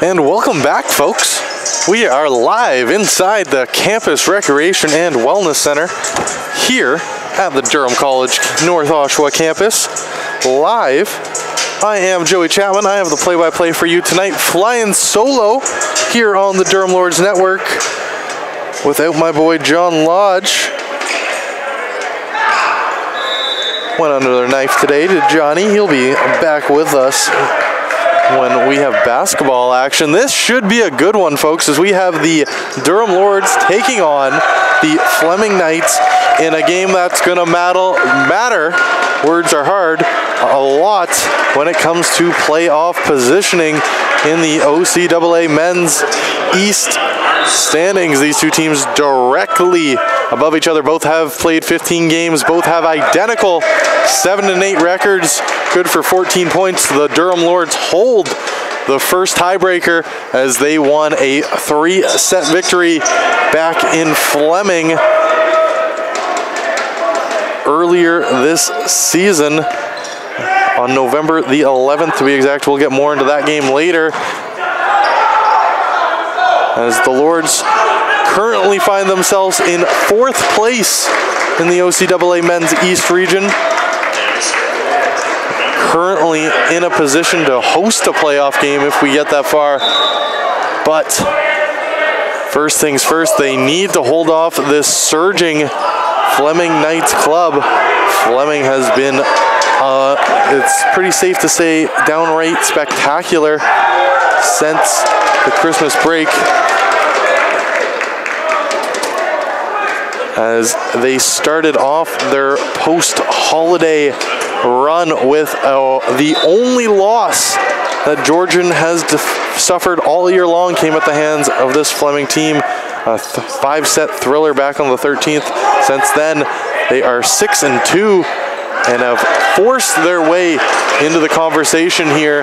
And welcome back, folks. We are live inside the Campus Recreation and Wellness Center here at the Durham College North Oshawa campus. Live, I am Joey Chapman. I have the play-by-play for you tonight, flying solo here on the Durham Lords Network without my boy John Lodge. Went under their knife today to Johnny. He'll be back with us when we have basketball action. This should be a good one, folks, as we have the Durham Lords taking on the Fleming Knights in a game that's going to matter, words are hard, a lot when it comes to playoff positioning in the OCAA Men's East standings. These two teams directly above each other. Both have played 15 games. Both have identical 7-8 records. Good for 14 points. The Durham Lords hold the first tiebreaker as they won a 3-set victory back in Fleming earlier this season on November the 11th to be exact. We'll get more into that game later, as the Lords currently find themselves in 4th place in the OCAA Men's East region. Currently in a position to host a playoff game if we get that far. But first things first, they need to hold off this surging Fleming Knights club. Fleming has been, it's pretty safe to say, downright spectacular since the Christmas break, as they started off their post-holiday run with the only loss that Georgian has suffered all year long came at the hands of this Fleming team. A 5-set thriller back on the 13th. Since then, they are 6-2 and have forced their way into the conversation here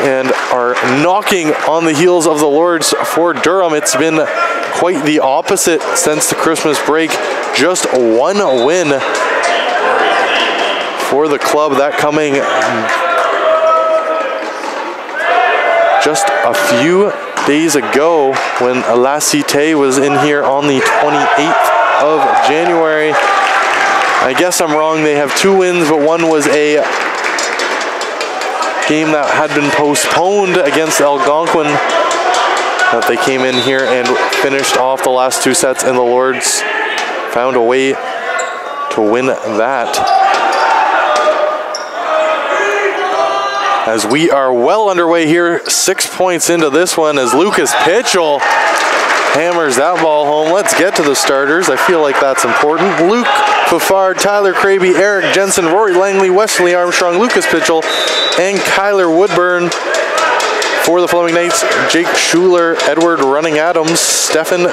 and are knocking on the heels of the Lords for Durham. It's been quite the opposite since the Christmas break. Just one win for the club, that coming just a few days ago when Cite was in here on the 28th of January. I guess I'm wrong, they have 2 wins, but one was a game that had been postponed against Algonquin that they came in here and finished off the last 2 sets, and the Lords found a way to win that. As we are well underway here, 6 points into this one as Lucas Pitchell hammers that ball home. Let's get to the starters. I feel like that's important. Luke Fafard, Tyler Kraby, Eric Jensen, Rory Langley, Wesley Armstrong, Lucas Pitchell, and Kyler Woodburn. For the Fleming Knights, Jake Schuler, Edward Running Adams, Stefan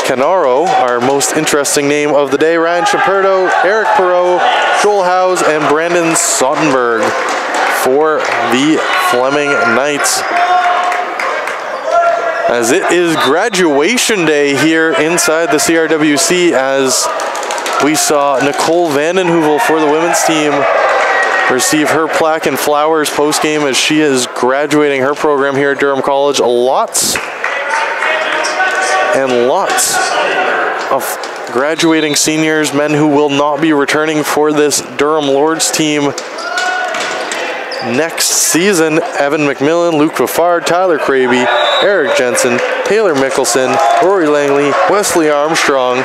Canaro, our most interesting name of the day, Ryan Chaperto, Eric Perot, Joel Howes, and Brandon Sottenberg for the Fleming Knights. As it is graduation day here inside the CRWC, as we saw Nicole Vandenheuvel for the women's team receive her plaque and flowers post-game as she is graduating her program here at Durham College. Lots and lots of graduating seniors, men who will not be returning for this Durham Lords team next season. Evan McMillan, Luke Fafard, Tyler Kraby, Eric Jensen, Taylor Mickelson, Rory Langley, Wesley Armstrong.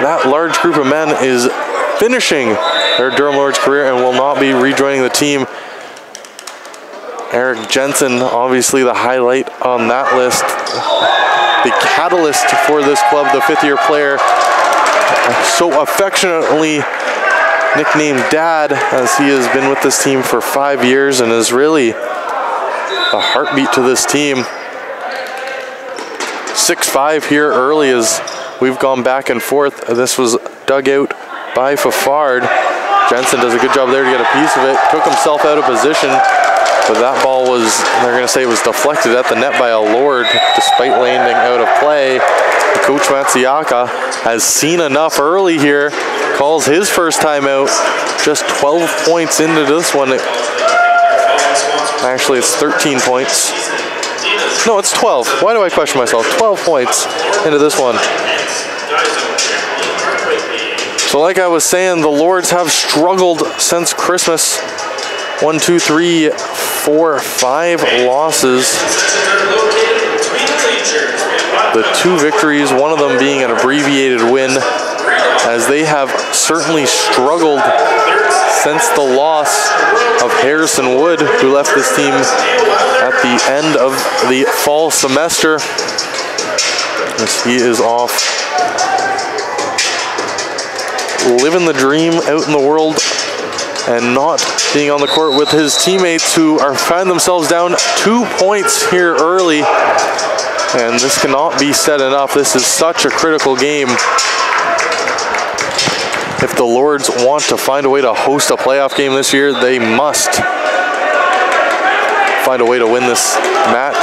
That large group of men is finishing their Durham Lords career and will not be rejoining the team. Eric Jensen, obviously the highlight on that list, the catalyst for this club, the 5th-year player, so affectionately nicknamed Dad, as he has been with this team for 5 years and is really the heartbeat to this team. 6-5 here early as we've gone back and forth. This was dug out by Fafard. Jensen does a good job there to get a piece of it. Took himself out of position, but that ball was, they're going to say it was deflected at the net by a Lord despite landing out of play. Coach Matsuaka has seen enough early here, calls his first timeout, just 12 points into this one. Actually, it's 13 points. No, it's 12. Why do I question myself? 12 points into this one. So like I was saying, the Lords have struggled since Christmas. 1, 2, 3, 4, 5 losses. The 2 victories, one of them being an abbreviated win, as they have certainly struggled since the loss of Harrison Wood, who left this team at the end of the fall semester, as he is off living the dream out in the world and not being on the court with his teammates, who are finding themselves down 2 points here early. And this cannot be said enough. This is such a critical game. If the Lords want to find a way to host a playoff game this year, they must find a way to win this match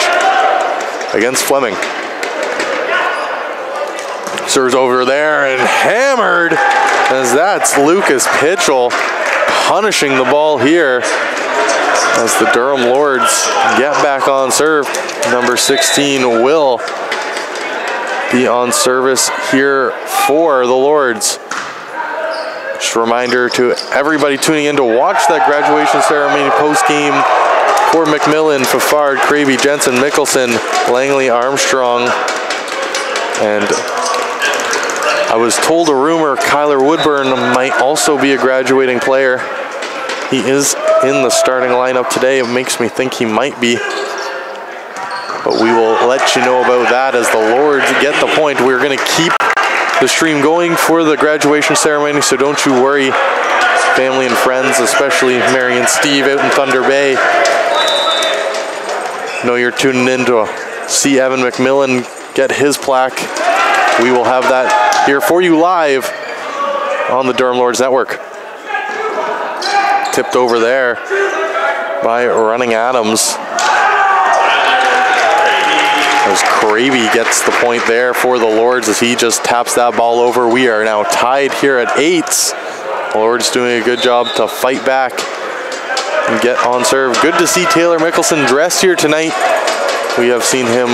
against Fleming. Serves over there and hammered, as that's Lucas Pitchell punishing the ball here as the Durham Lords get back on serve. Number 16 will be on service here for the Lords. Just a reminder to everybody tuning in to watch that graduation ceremony post-game for McMillan, Fafard, Kraby, Jensen, Mickelson, Langley, Armstrong, and I was told a rumor Kyler Woodburn might also be a graduating player. He is in the starting lineup today. It makes me think he might be, but we will let you know about that as the Lords get the point. We're going to keep the stream going for the graduation ceremony, so don't you worry, family and friends, especially Mary and Steve out in Thunder Bay. Know you're tuning in to see Evan McMillan get his plaque. We will have that here for you live on the Durham Lords Network. Tipped over there by Running Adams, as Kraby gets the point there for the Lords as he just taps that ball over. We are now tied here at 8. The Lords doing a good job to fight back and get on serve. Good to see Taylor Mickelson dressed here tonight. We have seen him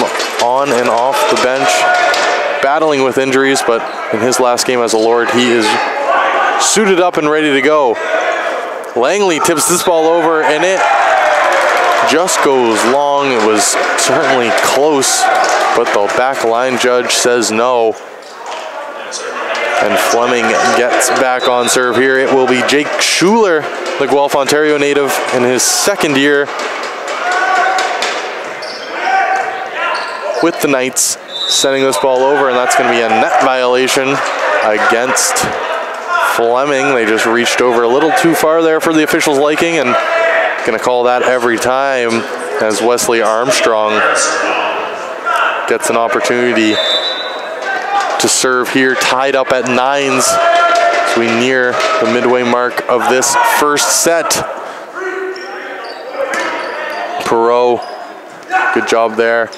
on and off the bench battling with injuries, but in his last game as a Lord, he is suited up and ready to go. Langley tips this ball over, and it just goes long. It was certainly close, but the back line judge says no. And Fleming gets back on serve here. It will be Jake Schuler, the Guelph, Ontario native, in his second year with the Knights, sending this ball over, and that's going to be a net violation against Fleming. They just reached over a little too far there for the officials' liking, and going to call that every time as Wesley Armstrong gets an opportunity to serve here, tied up at 9s as we near the midway mark of this first set. Perot, good job there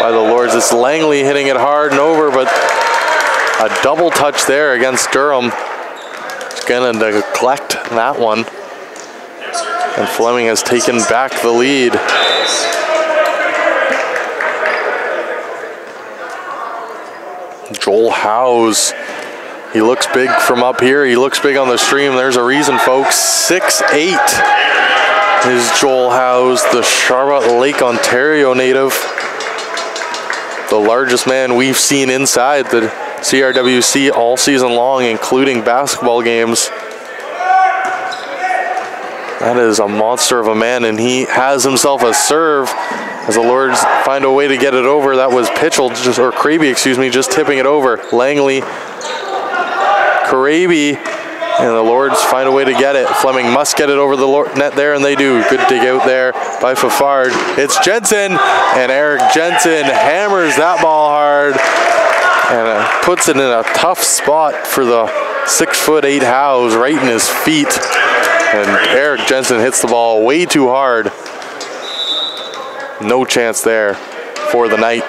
by the Lords. It's Langley hitting it hard and over, but a double touch there against Durham. He's gonna neglect that one. And Fleming has taken back the lead. Joel Howes, he looks big from up here. He looks big on the stream. There's a reason, folks. 6'8" is Joel Howes, the Charlotte Lake, Ontario native. The largest man we've seen inside the CRWC all season long, including basketball games. That is a monster of a man, and he has himself a serve as the Lords find a way to get it over. That was Pitchell, or Kraby, excuse me, just tipping it over. Langley, Kraby, and the Lords find a way to get it. Fleming must get it over the net there, and they do. Good dig out there by Fafard. It's Jensen, and Eric Jensen hammers that ball hard and puts it in a tough spot for the 6'8" Howes, right in his feet. And Eric Jensen hits the ball way too hard. No chance there for the Knight.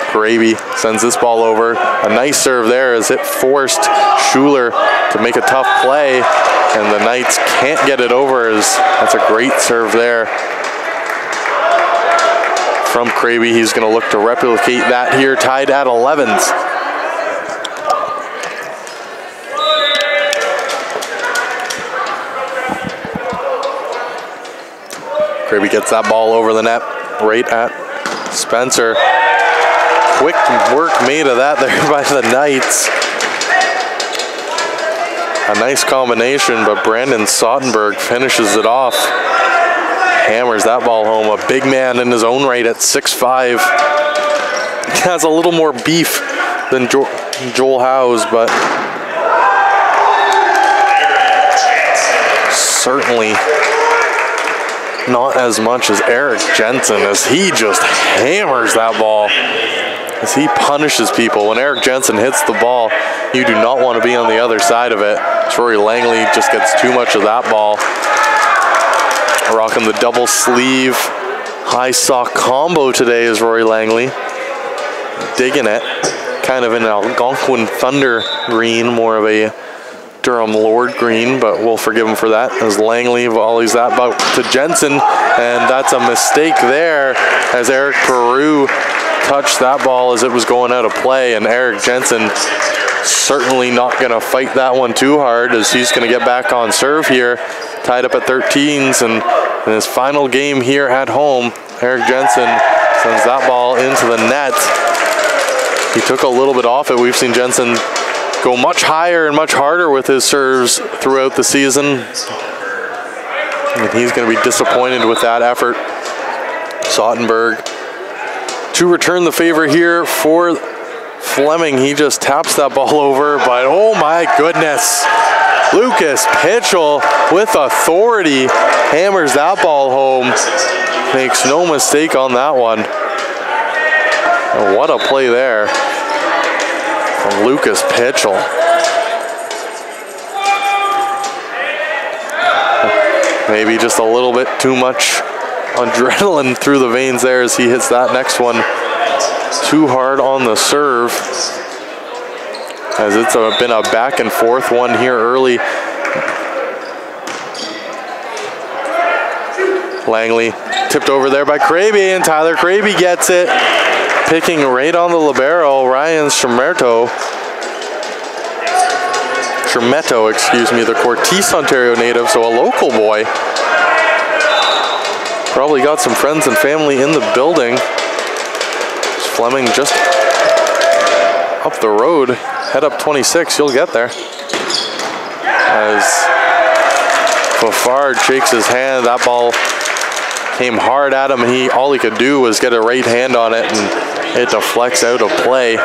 Kraby sends this ball over. A nice serve there as it forced Schuler to make a tough play. And the Knights can't get it over as that's a great serve there from Kraby. He's going to look to replicate that here, tied at 11s. Kraby gets that ball over the net, right at Spencer. Quick work made of that there by the Knights. A nice combination, but Brandon Sautenberg finishes it off. Hammers that ball home. A big man in his own right at 6'5". Has a little more beef than Joel Howes, but certainly not as much as Eric Jensen, as he just hammers that ball, as he punishes people. When Eric Jensen hits the ball, you do not want to be on the other side of it. Rory Langley just gets too much of that ball. Rocking the double sleeve high sock combo today is Rory Langley. Digging it. Kind of in an Algonquin Thunder green, more of a Durham Lord green, but we'll forgive him for that as Langley volleys that back to Jensen, and that's a mistake there as Eric Peru touched that ball as it was going out of play, and Eric Jensen certainly not going to fight that one too hard as he's going to get back on serve here, tied up at 13s, and in his final game here at home, Eric Jensen sends that ball into the net. He took a little bit off it. We've seen Jensen go much higher and much harder with his serves throughout the season, and he's going to be disappointed with that effort. Sautenberg to return the favor here for Fleming. He just taps that ball over, but oh my goodness, Lucas Pitchell with authority hammers that ball home. Makes no mistake on that one. And what a play there from Lucas Pitchell. Maybe just a little bit too much adrenaline through the veins there as he hits that next one too hard on the serve, as it's been a back and forth one here early. Langley tipped over there by Kraby, and Tyler Kraby gets it. Picking right on the libero, Ryan Tremetto, excuse me, the Cortese, Ontario native, so a local boy. Probably got some friends and family in the building. Fleming just up the road, head up 26, you'll get there. As Fafard shakes his hand, that ball came hard at him, and all he could do was get a right hand on it, and it deflects out of play.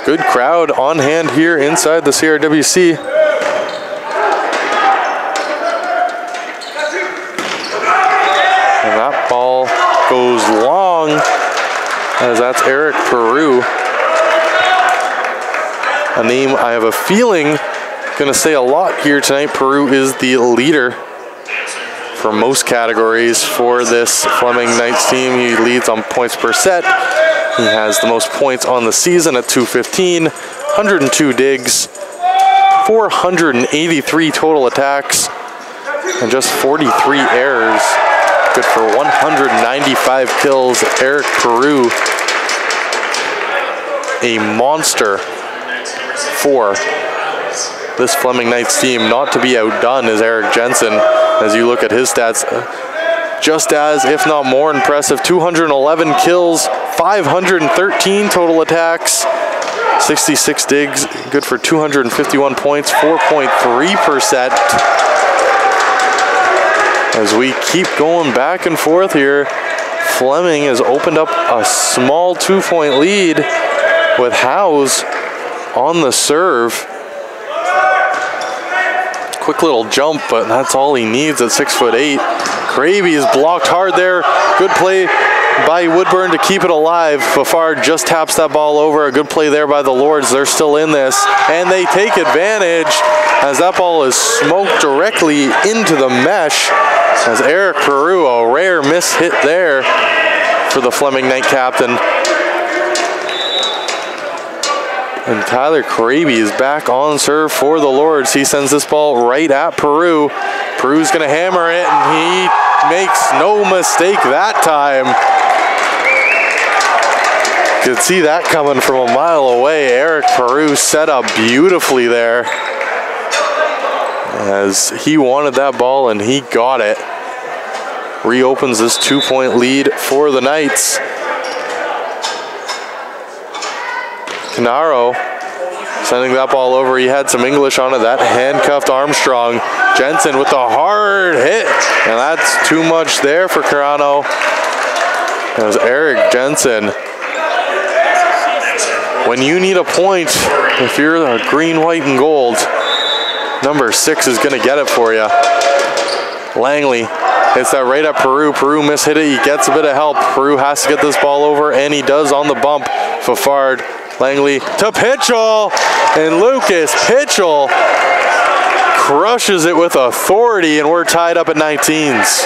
Good crowd on hand here inside the CRWC. And that ball goes long, as that's Eric Peru. A name I have a feeling going to say a lot here tonight. Peru is the leader for most categories for this Fleming Knights team. He leads on points per set. He has the most points on the season at 215, 102 digs, 483 total attacks, and just 43 errors. Good for 195 kills. Eric Peru, a monster for this Fleming Knights team. Not to be outdone is Eric Jensen, as you look at his stats. Just as, if not more impressive, 211 kills, 513 total attacks, 66 digs, good for 251 points, 4.3%. As we keep going back and forth here, Fleming has opened up a small 2-point lead with Howes on the serve. Quick little jump, but that's all he needs at 6'8". Kraby is blocked hard there. Good play by Woodburn to keep it alive. Fafard just taps that ball over. A good play there by the Lords. They're still in this, and they take advantage as that ball is smoked directly into the mesh. As Eric Peru, a rare miss hit there for the Fleming Knight captain. And Tyler Kraby is back on serve for the Lords. He sends this ball right at Peru. Peru's gonna hammer it, and he makes no mistake that time. Could see that coming from a mile away. Eric Peru set up beautifully there, as he wanted that ball and he got it. Reopens this 2-point lead for the Knights. Canaro sending that ball over. He had some English on it. That handcuffed Armstrong. Jensen with a hard hit, and that's too much there for Carano. That was Eric Jensen. When you need a point, if you're a green, white, and gold, number 6 is going to get it for you. Langley hits that right at Peru. Peru mishit it. He gets a bit of help. Peru has to get this ball over, and he does on the bump. Fafard, Langley to Pitchell, and Lucas Pitchell crushes it with authority, and we're tied up at 19s.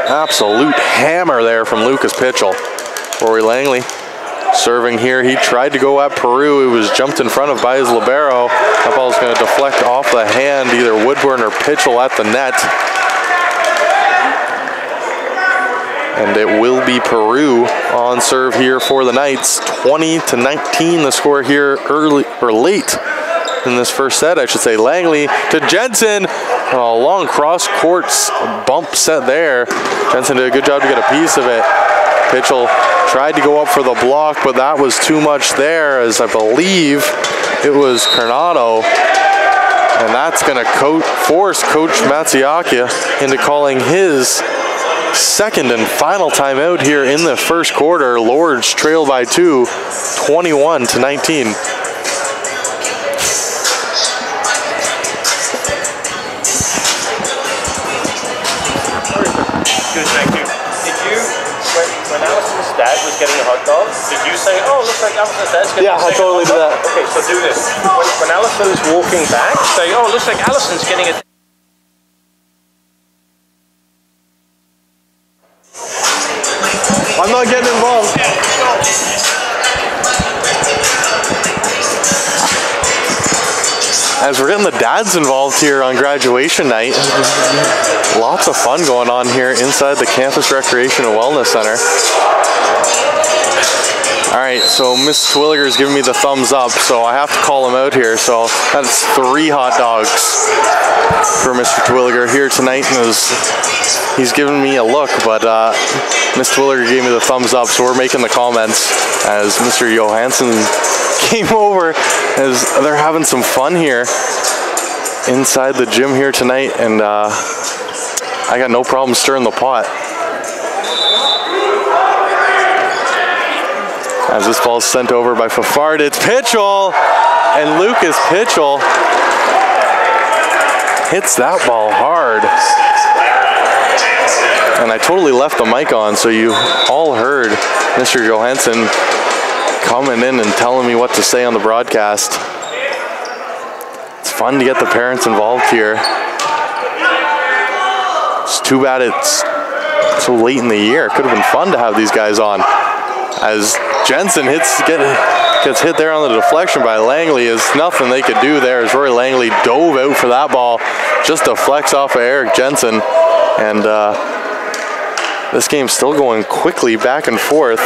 Absolute hammer there from Lucas Pitchell. Rory Langley serving here. He tried to go at Peru. It was jumped in front of by his libero. That ball is going to deflect off the hand, either Woodburn or Pitchell at the net. And it will be Peru on serve here for the Knights. 20-19 the score here early or late in this first set, I should say. Langley to Jensen. A long cross courts bump set there. Jensen did a good job to get a piece of it. Pitchell tried to go up for the block, but that was too much there, as I believe it was Coronado. And that's going to force Coach Matsuaki into calling his second and final timeout here in the first quarter. Lords trail by 2, 21-19. Good, thank you. Did you, when Alison's dad was getting a hot dog, did you say, oh, looks like Alison's dad's getting a hot dog? Yeah, I totally did that. Okay, so do this. When Alison's walking back, say, oh, looks like Alison's getting a... I'm not getting involved. As we're getting the dads involved here on graduation night, lots of fun going on here inside the Campus Recreation and Wellness Center. All right, so Miss Twilliger is giving me the thumbs up, so I have to call him out here. So that's 3 hot dogs for Mr. Twilliger here tonight. He's giving me a look, but Miss Twilliger gave me the thumbs up, so we're making the comments as Mr. Johansson came over, as they're having some fun here inside the gym here tonight, and I got no problem stirring the pot. As this ball is sent over by Fafard, it's Pitchell, and Lucas Pitchell hits that ball hard. And I totally left the mic on, so you all heard Mr. Johansson coming in and telling me what to say on the broadcast. It's fun to get the parents involved here. It's too bad it's so late in the year. It could have been fun to have these guys on. As Jensen gets hit there on the deflection by Langley, is nothing they could do there, as Rory Langley dove out for that ball. Just deflects off of Eric Jensen. And this game's still going quickly back and forth.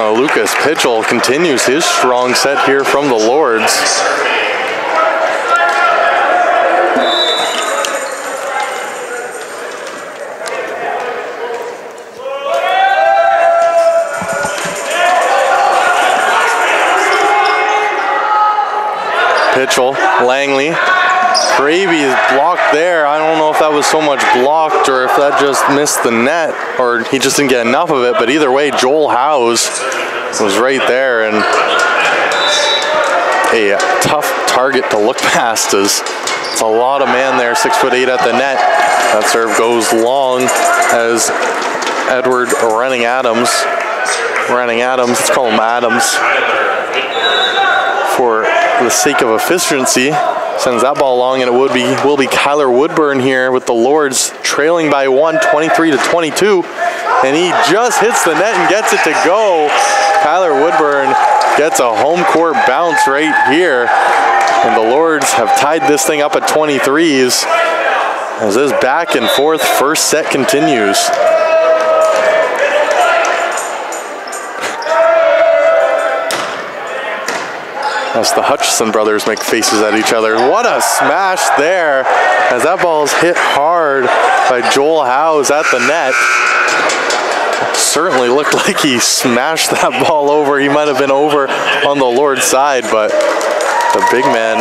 Lucas Pitchell continues his strong set here from the Lords. Pitchell, Langley, Kraby is blocked there. I don't know if that was so much blocked or if that just missed the net or he just didn't get enough of it, but either way, Joel Howes was right there, and a tough target to look past. It's a lot of man there, 6'8" at the net. That serve goes long as Edward Renning Adams running Adams. Let's call him Adams for the sake of efficiency. Sends that ball along, and it will be Kyler Woodburn here with the Lords trailing by 1, 23-22. And he just hits the net and gets it to go. Kyler Woodburn gets a home court bounce right here. And the Lords have tied this thing up at 23s. As this back and forth first set continues. As the Hutchison brothers make faces at each other. What a smash there, as that ball is hit hard by Joel Howes at the net. Certainly looked like he smashed that ball over. He might have been over on the Lord's side, but the big man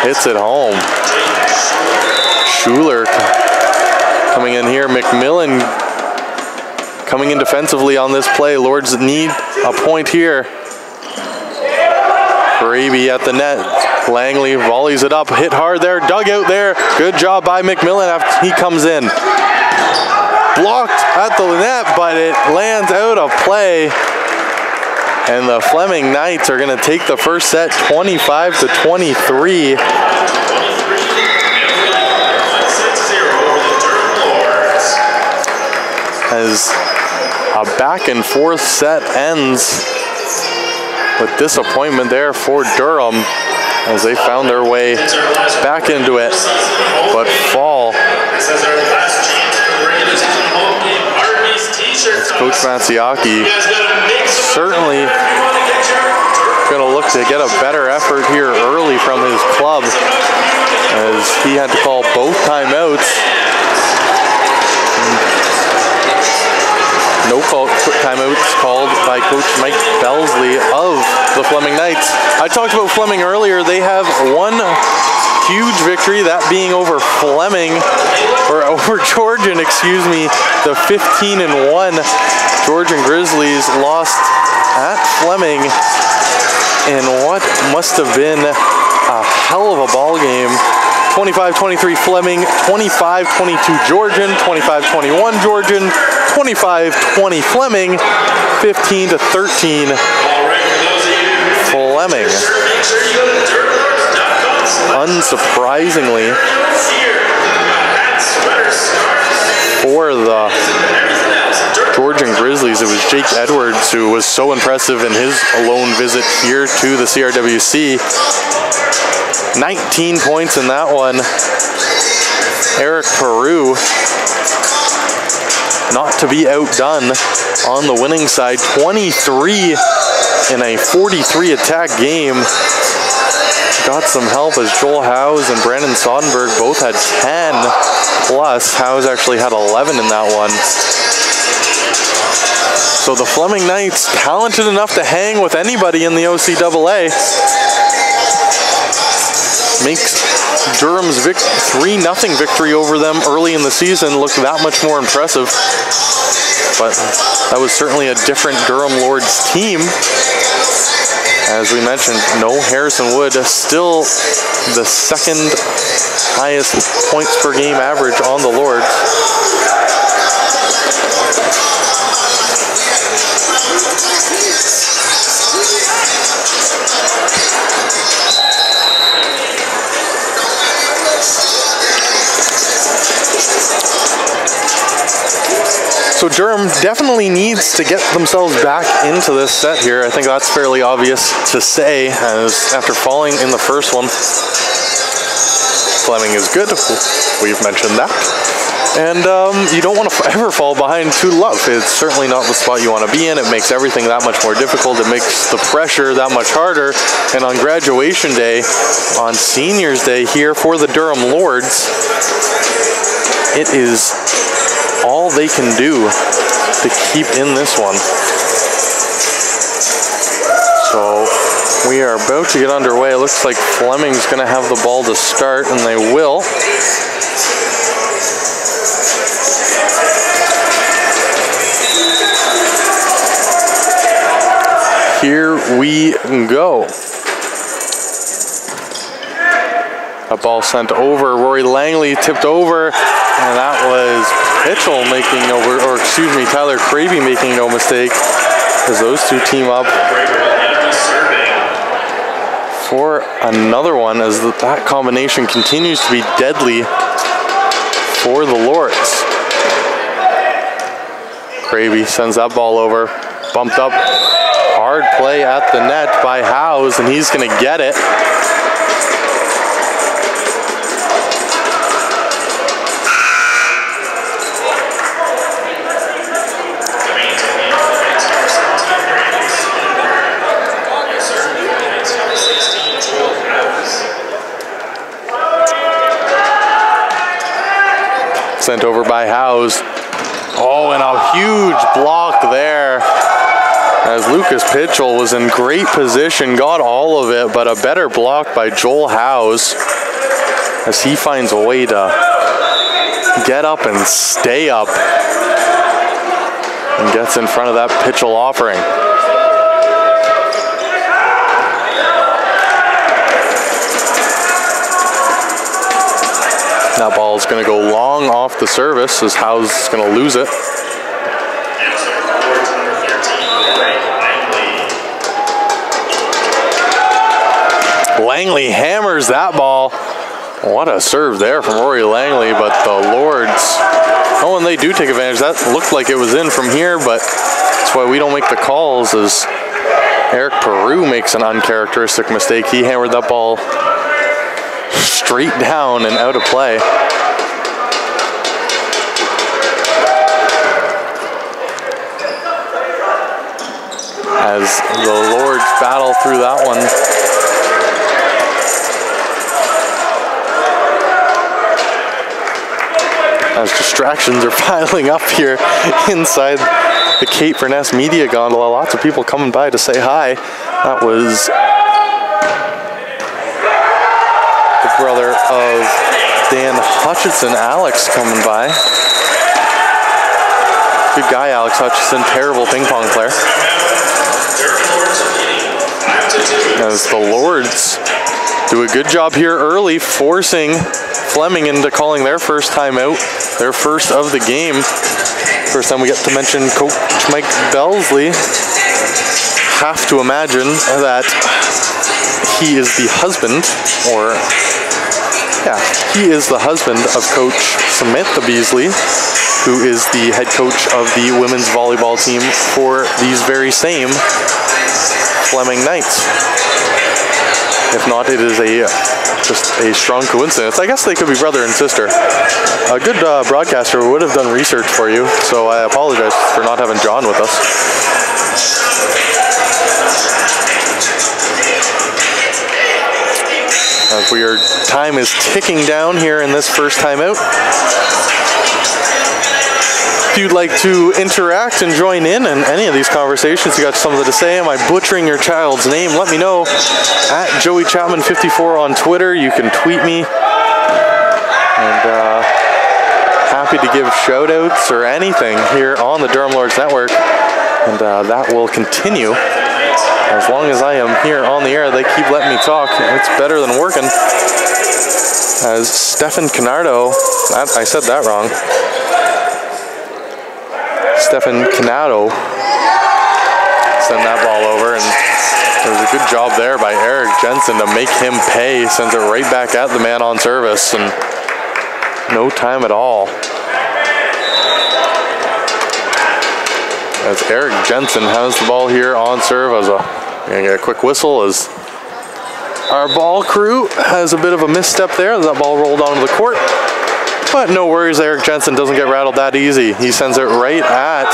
hits it home. Schuler coming in here. McMillan coming in defensively on this play. Lords need a point here. Graby at the net. Langley volleys it up. Hit hard there. Dug out there. Good job by McMillan after he comes in. Blocked at the net, but it lands out of play. And the Fleming Knights are going to take the first set 25-23. As a back and forth set ends with disappointment there for Durham as they found their way back into it, but fall. Coach Matsiaki certainly going to look to get a better effort here early from his club, as he had to call both timeouts. No timeouts called by Coach Mike Belsley of the Fleming Knights. I talked about Fleming earlier. They have one huge victory, that being over Fleming, or over Georgian, excuse me. The 15-1 Georgian Grizzlies lost at Fleming in what must have been a hell of a ball game. 25-23 Fleming, 25-22 Georgian, 25-21 Georgian, 25-20 Fleming, 15-13 Fleming. Unsurprisingly, for the Georgian Grizzlies, it was Jake Edwards who was so impressive in his lone visit here to the CRWC. 19 points in that one. Eric Peru, not to be outdone on the winning side. 23 in a 43 attack game. Got some help as Joel Howes and Brandon Sodenberg both had 10 plus. Howes actually had 11 in that one. So the Fleming Knights talented enough to hang with anybody in the OCAA. Makes Durham's 3-0 victory over them early in the season look that much more impressive. But that was certainly a different Durham Lords team. As we mentioned, no Harrison Wood, still the second highest points per game average on the Lords. So Durham definitely needs to get themselves back into this set here. I think that's fairly obvious to say, as after falling in the first one. Fleming is good, we've mentioned that. And you don't want to ever fall behind to love. It's certainly not the spot you want to be in. It makes everything that much more difficult. It makes the pressure that much harder. And on graduation day, on seniors day here for the Durham Lords, it is all they can do to keep in this one. So we are about to get underway. It looks like Fleming's going to have the ball to start, and they will. Here we go. A ball sent over. Rory Langley tipped over, and that was Mitchell making no, or excuse me, Tyler Cravey making no mistake. as those two team up for another one, as that combination continues to be deadly for the Lords. Cravey sends that ball over, bumped up, hard play at the net by Howes, and he's gonna get it. Sent over by Howes. Oh, and a huge block there, as Lucas Pitchell was in great position, got all of it, but a better block by Joel Howes as he finds a way to get up and stay up and gets in front of that Pitchell offering. That ball is going to go long off the service as Howes is going to lose it. Langley hammers that ball. What a serve there from Rory Langley, but the Lords, oh, and they do take advantage. That looked like it was in from here, but that's why we don't make the calls, as Eric Peru makes an uncharacteristic mistake. He hammered that ball straight down and out of play. As the Lords battle through that one. As distractions are piling up here inside the Kate Burness Media Gondola. Lots of people coming by to say hi. That was the brother of Dan Hutchinson, Alex, coming by. Good guy, Alex Hutchinson, terrible ping pong player. As the Lords do a good job here early, forcing Fleming into calling their first time out, their first of the game. First time we get to mention Coach Mike Belsley. Have to imagine that he is the husband, or yeah, he is the husband of Coach Samantha Beasley, who is the head coach of the women's volleyball team for these very same Fleming Knights. If not, it is just a strong coincidence. I guess they could be brother and sister. A good broadcaster would have done research for you, so I apologize for not having John with us. As your time is ticking down here in this first time out. If you'd like to interact and join in any of these conversations, you got something to say, am I butchering your child's name? Let me know at Joey Chapman 54 on Twitter. You can tweet me. And happy to give shout outs or anything here on the Durham Lords Network. And that will continue. As long as I am here on the air, they keep letting me talk. It's better than working. As Stefan Canardo, I said that wrong. Stefan Canado send that ball over, and there was a good job there by Eric Jensen to make him pay. Sends it right back at the man on service, and no time at all. As Eric Jensen has the ball here on serve, as gonna get a quick whistle as our ball crew has a bit of a misstep there. That ball rolled onto the court. But no worries, Eric Jensen doesn't get rattled that easy. He sends it right at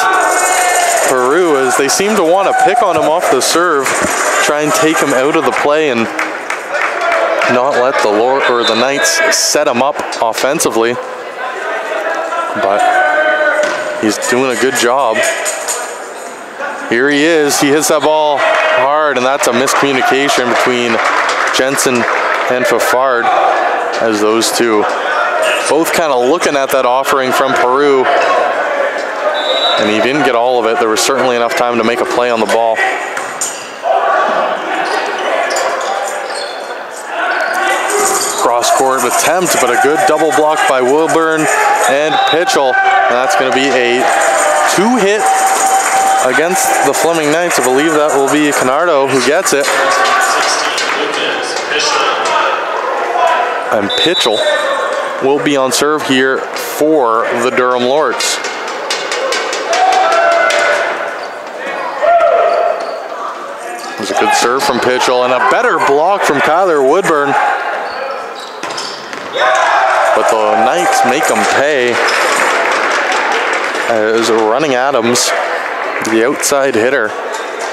Peru, as they seem to want to pick on him off the serve, try and take him out of the play and not let the Knights set him up offensively. But he's doing a good job. Here he is. He hits that ball hard, and that's a miscommunication between Jensen and Fafard, as those two both kind of looking at that offering from Peru, and he didn't get all of it. There was certainly enough time to make a play on the ball. Cross-court attempt, but a good double block by Wilburn and Pitchell, and that's going to be a two-hit against the Fleming Knights. I believe that will be Canardo who gets it. And Pitchell will be on serve here for the Durham Lords. It was a good serve from Pitchell and a better block from Kyler Woodburn. But the Knights make them pay as Running Adams, the outside hitter,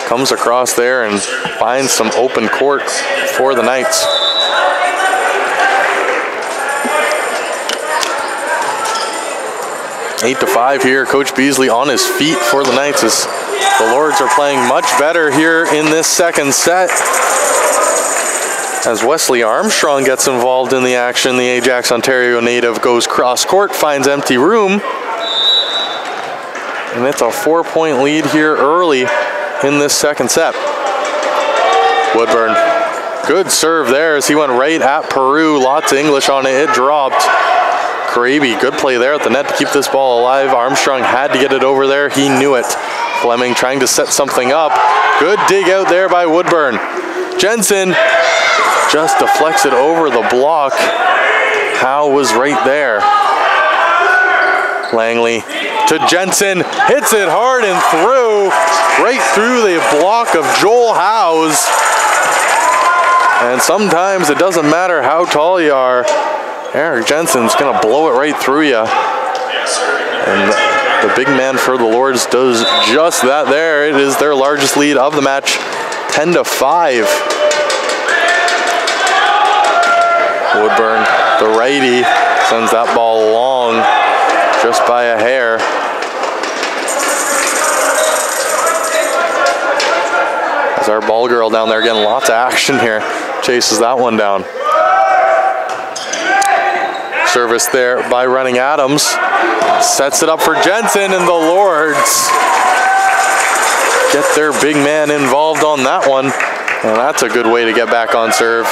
comes across there and finds some open court for the Knights. Eight to 5 here. Coach Beasley on his feet for the Knights as the Lords are playing much better here in this second set. As Wesley Armstrong gets involved in the action, the Ajax, Ontario native goes cross court, finds empty room. And it's a 4-point lead here early in this second set. Woodburn, good serve there as he went right at Peru. Lots of English on it, it dropped. Kraby, good play there at the net to keep this ball alive. Armstrong had to get it over there, he knew it. Fleming trying to set something up. Good dig out there by Woodburn. Jensen just deflects it over the block. Howe was right there. Langley to Jensen, hits it hard and through, right through the block of Joel Howes. And sometimes it doesn't matter how tall you are, Eric Jensen's gonna blow it right through you. And the big man for the Lords does just that there. It is their largest lead of the match, 10 to 5. Woodburn, the righty, sends that ball long, just by a hair. As our ball girl down there getting lots of action here, chases that one down. Service there by Running Adams. Sets it up for Jensen, and the Lords get their big man involved on that one. And that's a good way to get back on serve.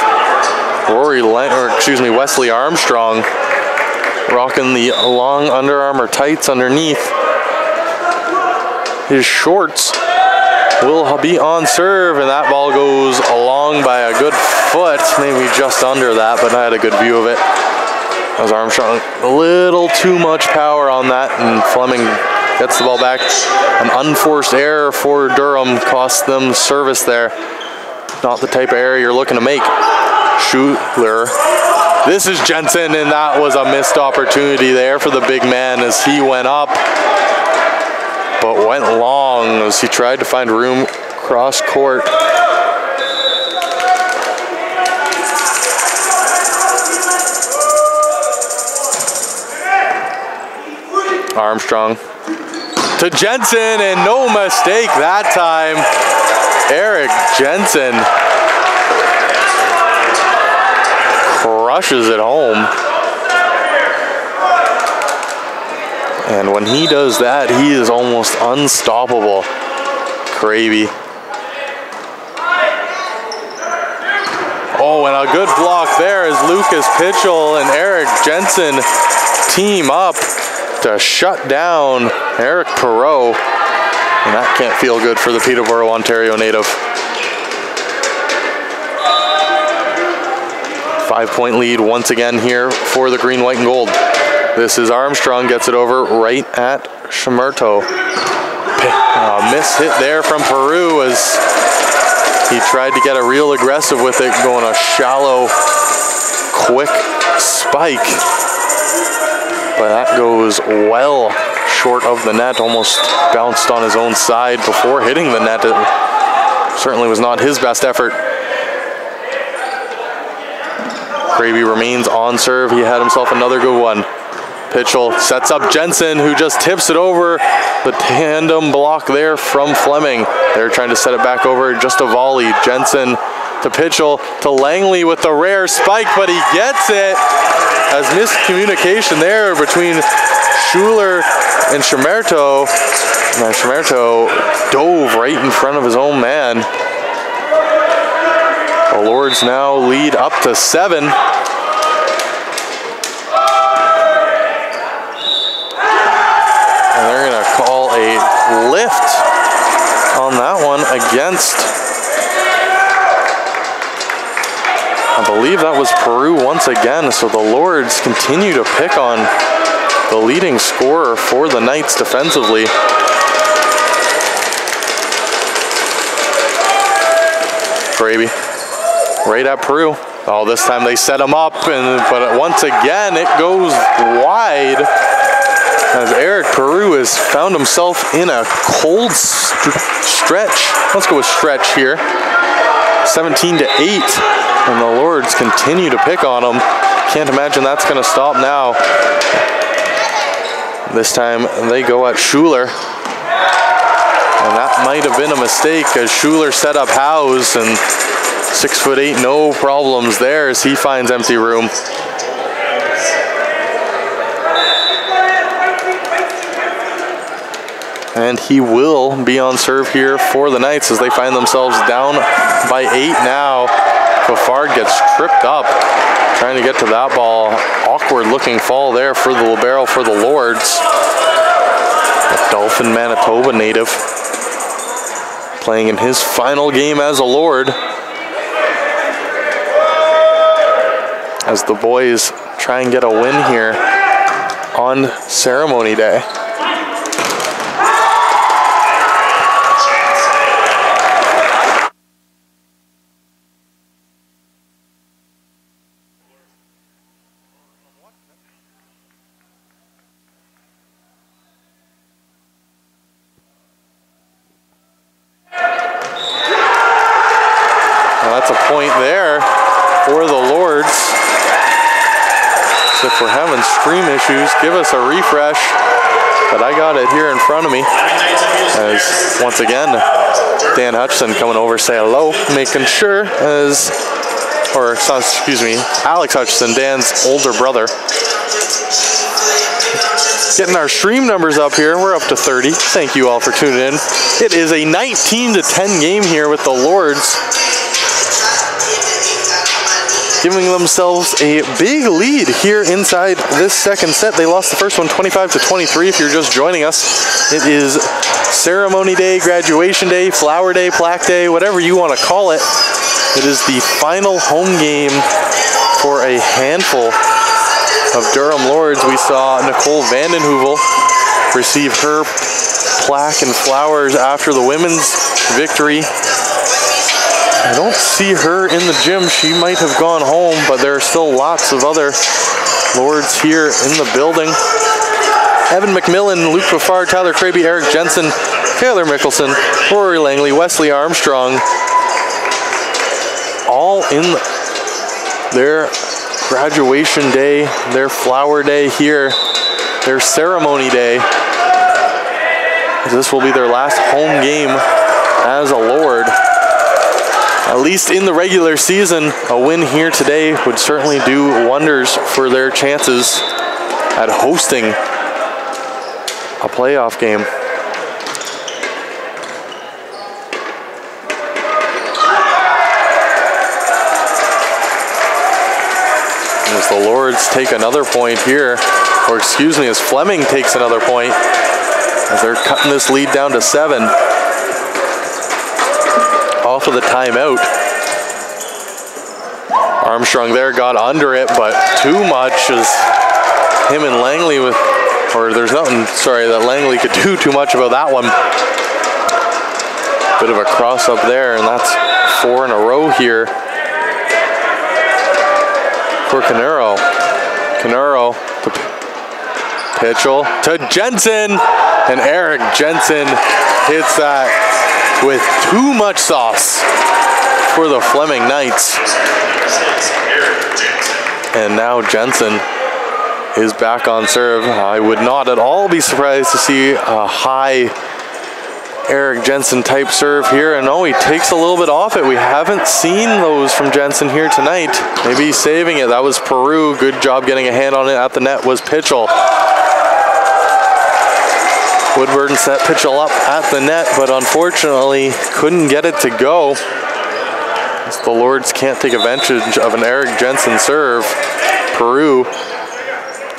Wesley Armstrong rocking the long Under Armour tights underneath. His shorts will be on serve, and that ball goes along by a good foot, maybe just under that, but I had a good view of it. As Armstrong, a little too much power on that, and Fleming gets the ball back. An unforced error for Durham costs them service there. Not the type of error you're looking to make. Schuler. This is Jensen, and that was a missed opportunity there for the big man as he went up, but went long as he tried to find room cross court. Armstrong to Jensen, and no mistake that time. Eric Jensen crushes it home. And when he does that, he is almost unstoppable. Kraby. Oh, and a good block there as Lucas Pitchell and Eric Jensen team up to shut down Eric Perreault, and that can't feel good for the Peterborough, Ontario native. 5-point lead once again here for the green, white, and gold. This is Armstrong, gets it over right at Shimerto. Miss hit there from Peru as he tried to get a real aggressive with it, going a shallow, quick spike. But that goes well short of the net, almost bounced on his own side before hitting the net. It certainly was not his best effort. Kraby remains on serve. He had himself another good one. Pitchell sets up Jensen, who just tips it over. The tandem block there from Fleming. They're trying to set it back over, just a volley. Jensen to Pitchell to Langley with the rare spike, but he gets it. As miscommunication there between Schuler and Shimerto. And Shimerto dove right in front of his own man. The Lords now lead up to 7. And they're gonna call a lift against, I believe that was Peru once again. So the Lords continue to pick on the leading scorer for the Knights defensively. Graby, right at Peru. Oh, this time they set him up, but once again it goes wide as Eric Peru has found himself in a cold stretch. Let's go with stretch here. 17-8, and the Lords continue to pick on him. Can't imagine that's going to stop now. This time they go at Schuler, and that might have been a mistake as Schuler set up Howes, and 6'8", no problems there as he finds empty room. And he will be on serve here for the Knights as they find themselves down by 8 now. Fafard gets tripped up trying to get to that ball. Awkward looking fall there for the libero for the Lords. A Dolphin, Manitoba native playing in his final game as a Lord, as the boys try and get a win here on ceremony day. Well, that's a point there for the Lords. So if we're having stream issues, give us a refresh. But I got it here in front of me. As once again, Dan Hutchison coming over, say hello, making sure as, or excuse me, Alex Hutchison, Dan's older brother. Getting our stream numbers up here. We're up to 30. Thank you all for tuning in. It is a 19-10 game here with the Lords giving themselves a big lead here inside this second set. They lost the first one 25-23 if you're just joining us. It is ceremony day, graduation day, flower day, plaque day, whatever you want to call it. It is the final home game for a handful of Durham Lords. We saw Nicole Vandenheuvel receive her plaque and flowers after the women's victory. I don't see her in the gym. She might have gone home, but there are still lots of other Lords here in the building. Evan McMillan, Luke Fafard, Tyler Kraby, Eric Jensen, Taylor Mickelson, Rory Langley, Wesley Armstrong, all in their graduation day, their flower day here, their ceremony day. This will be their last home game as a Lord. At least in the regular season, a win here today would certainly do wonders for their chances at hosting a playoff game. As the Lords take another point here, or excuse me, as Fleming takes another point, as they're cutting this lead down to 7. Off of the timeout. Armstrong there got under it, but too much as him and Langley with, or there's nothing, sorry, that Langley could do too much about that one. Bit of a cross up there, and that's 4 in a row here for Canaro. Canaro to Pitchell to Jensen, and Eric Jensen hits that with too much sauce for the Fleming Knights. And now Jensen is back on serve. I would not at all be surprised to see a high Eric Jensen type serve here. And oh, he takes a little bit off it. We haven't seen those from Jensen here tonight. Maybe he's saving it. That was Peru. Good job getting a hand on it at the net was Pitchell. Woodburn set Pitchell up at the net, but unfortunately couldn't get it to go. As the Lords can't take advantage of an Eric Jensen serve. Peru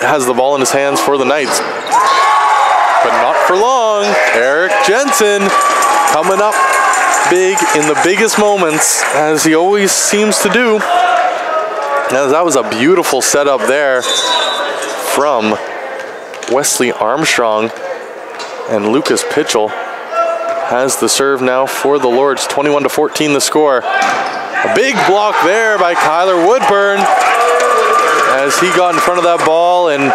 has the ball in his hands for the Knights, but not for long. Eric Jensen coming up big in the biggest moments, as he always seems to do. Now, that was a beautiful setup there from Wesley Armstrong, and Lucas Pitchell has the serve now for the Lords. 21-14 the score. A big block there by Kyler Woodburn as he got in front of that ball, and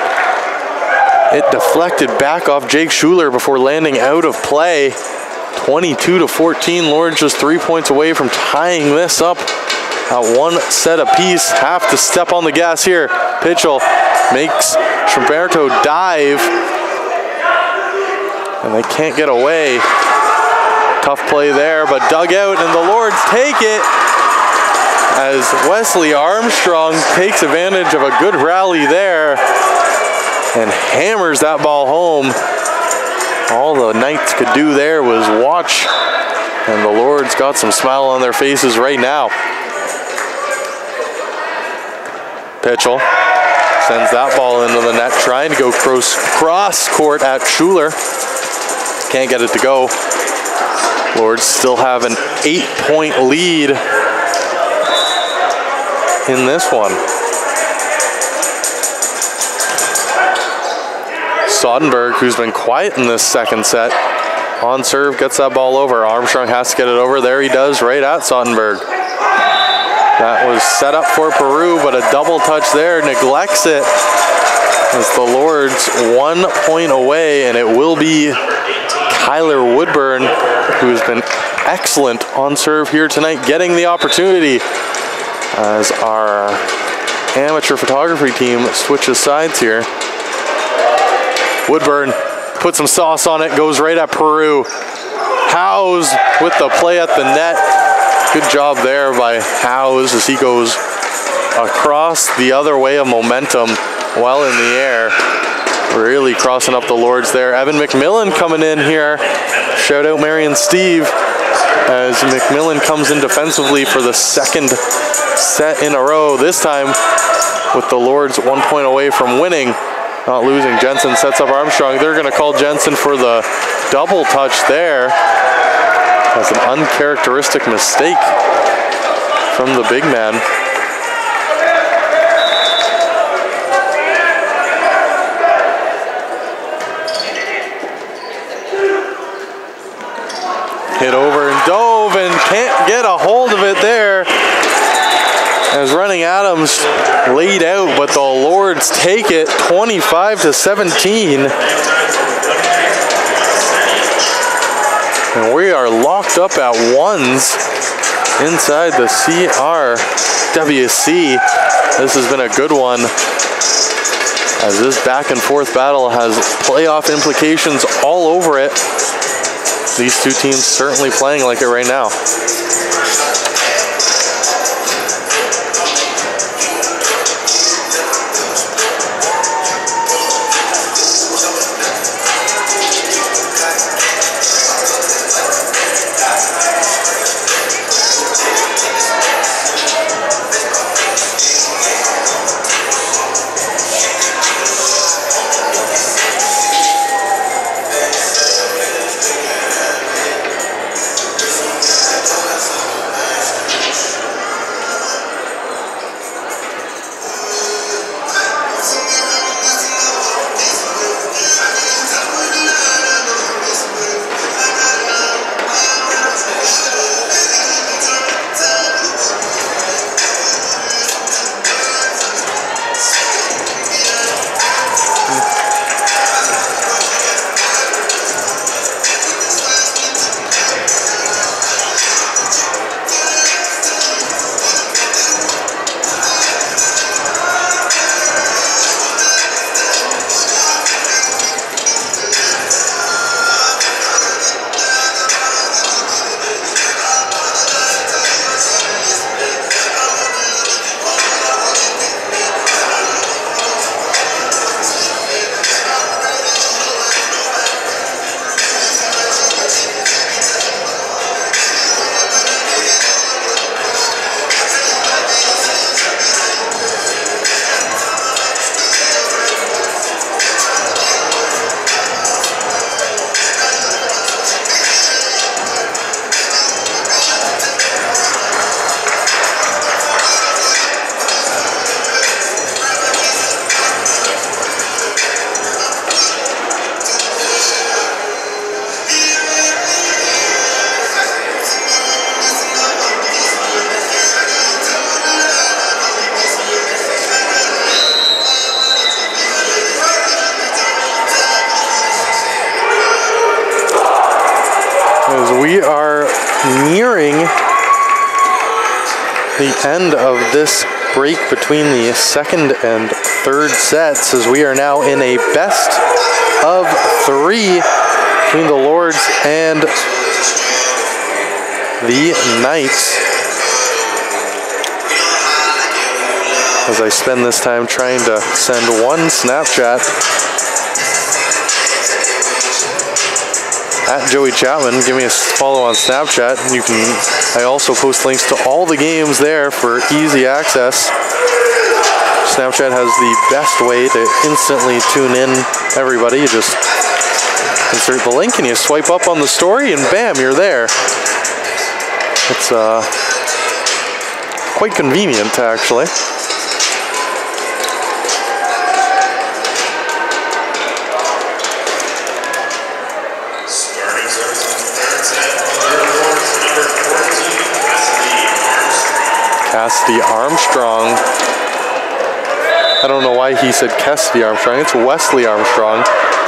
it deflected back off Jake Schuler before landing out of play. 22-14, Lords just 3 points away from tying this up at one set apiece. Have to step on the gas here. Pitchell makes Schumberto dive, and they can't get away. Tough play there, but dug out, and the Lords take it as Wesley Armstrong takes advantage of a good rally there and hammers that ball home. All the Knights could do there was watch, and the Lords got some smile on their faces right now. Pitchell sends that ball into the net, trying to go cross court at Schuler. Can't get it to go. Lords still have an 8-point lead in this one. Sodenberg, who's been quiet in this second set, on serve, gets that ball over. Armstrong has to get it over. There he does, right at Sodenberg. That was set up for Peru, but a double touch there neglects it. As the Lords 1 point away, and it will be Kyler Woodburn, who has been excellent on serve here tonight, getting the opportunity as our amateur photography team switches sides here. Woodburn puts some sauce on it, goes right at Peru. Howes with the play at the net. Good job there by Howes as he goes across the other way of momentum while in the air. Really crossing up the Lords there. Evan McMillan coming in here. Shout out Marion Steve as McMillan comes in defensively for the second set in a row. This time with the Lords 1 point away from winning. Not losing. Jensen sets up Armstrong. They're going to call Jensen for the double touch there. That's an uncharacteristic mistake from the big man. Hit over and dove and can't get a hold of it there. As Running Adams laid out, but the Lords take it 25-17. And we are locked up at ones inside the CRWC. This has been a good one, as this back and forth battle has playoff implications all over it. These two teams certainly playing like it right now. as we are nearing the end of this break between the second and third sets, as we are now in a best of 3 between the Lords and the Knights. As I spend this time trying to send one Snapchat at Joey Chapman. Give me a follow on Snapchat. I also post links to all the games there for easy access. Snapchat has the best way to instantly tune in everybody. You just insert the link and you swipe up on the story and bam, you're there. It's quite convenient, actually. Cassidy Armstrong. I don't know why he said Cassidy Armstrong. It's Wesley Armstrong.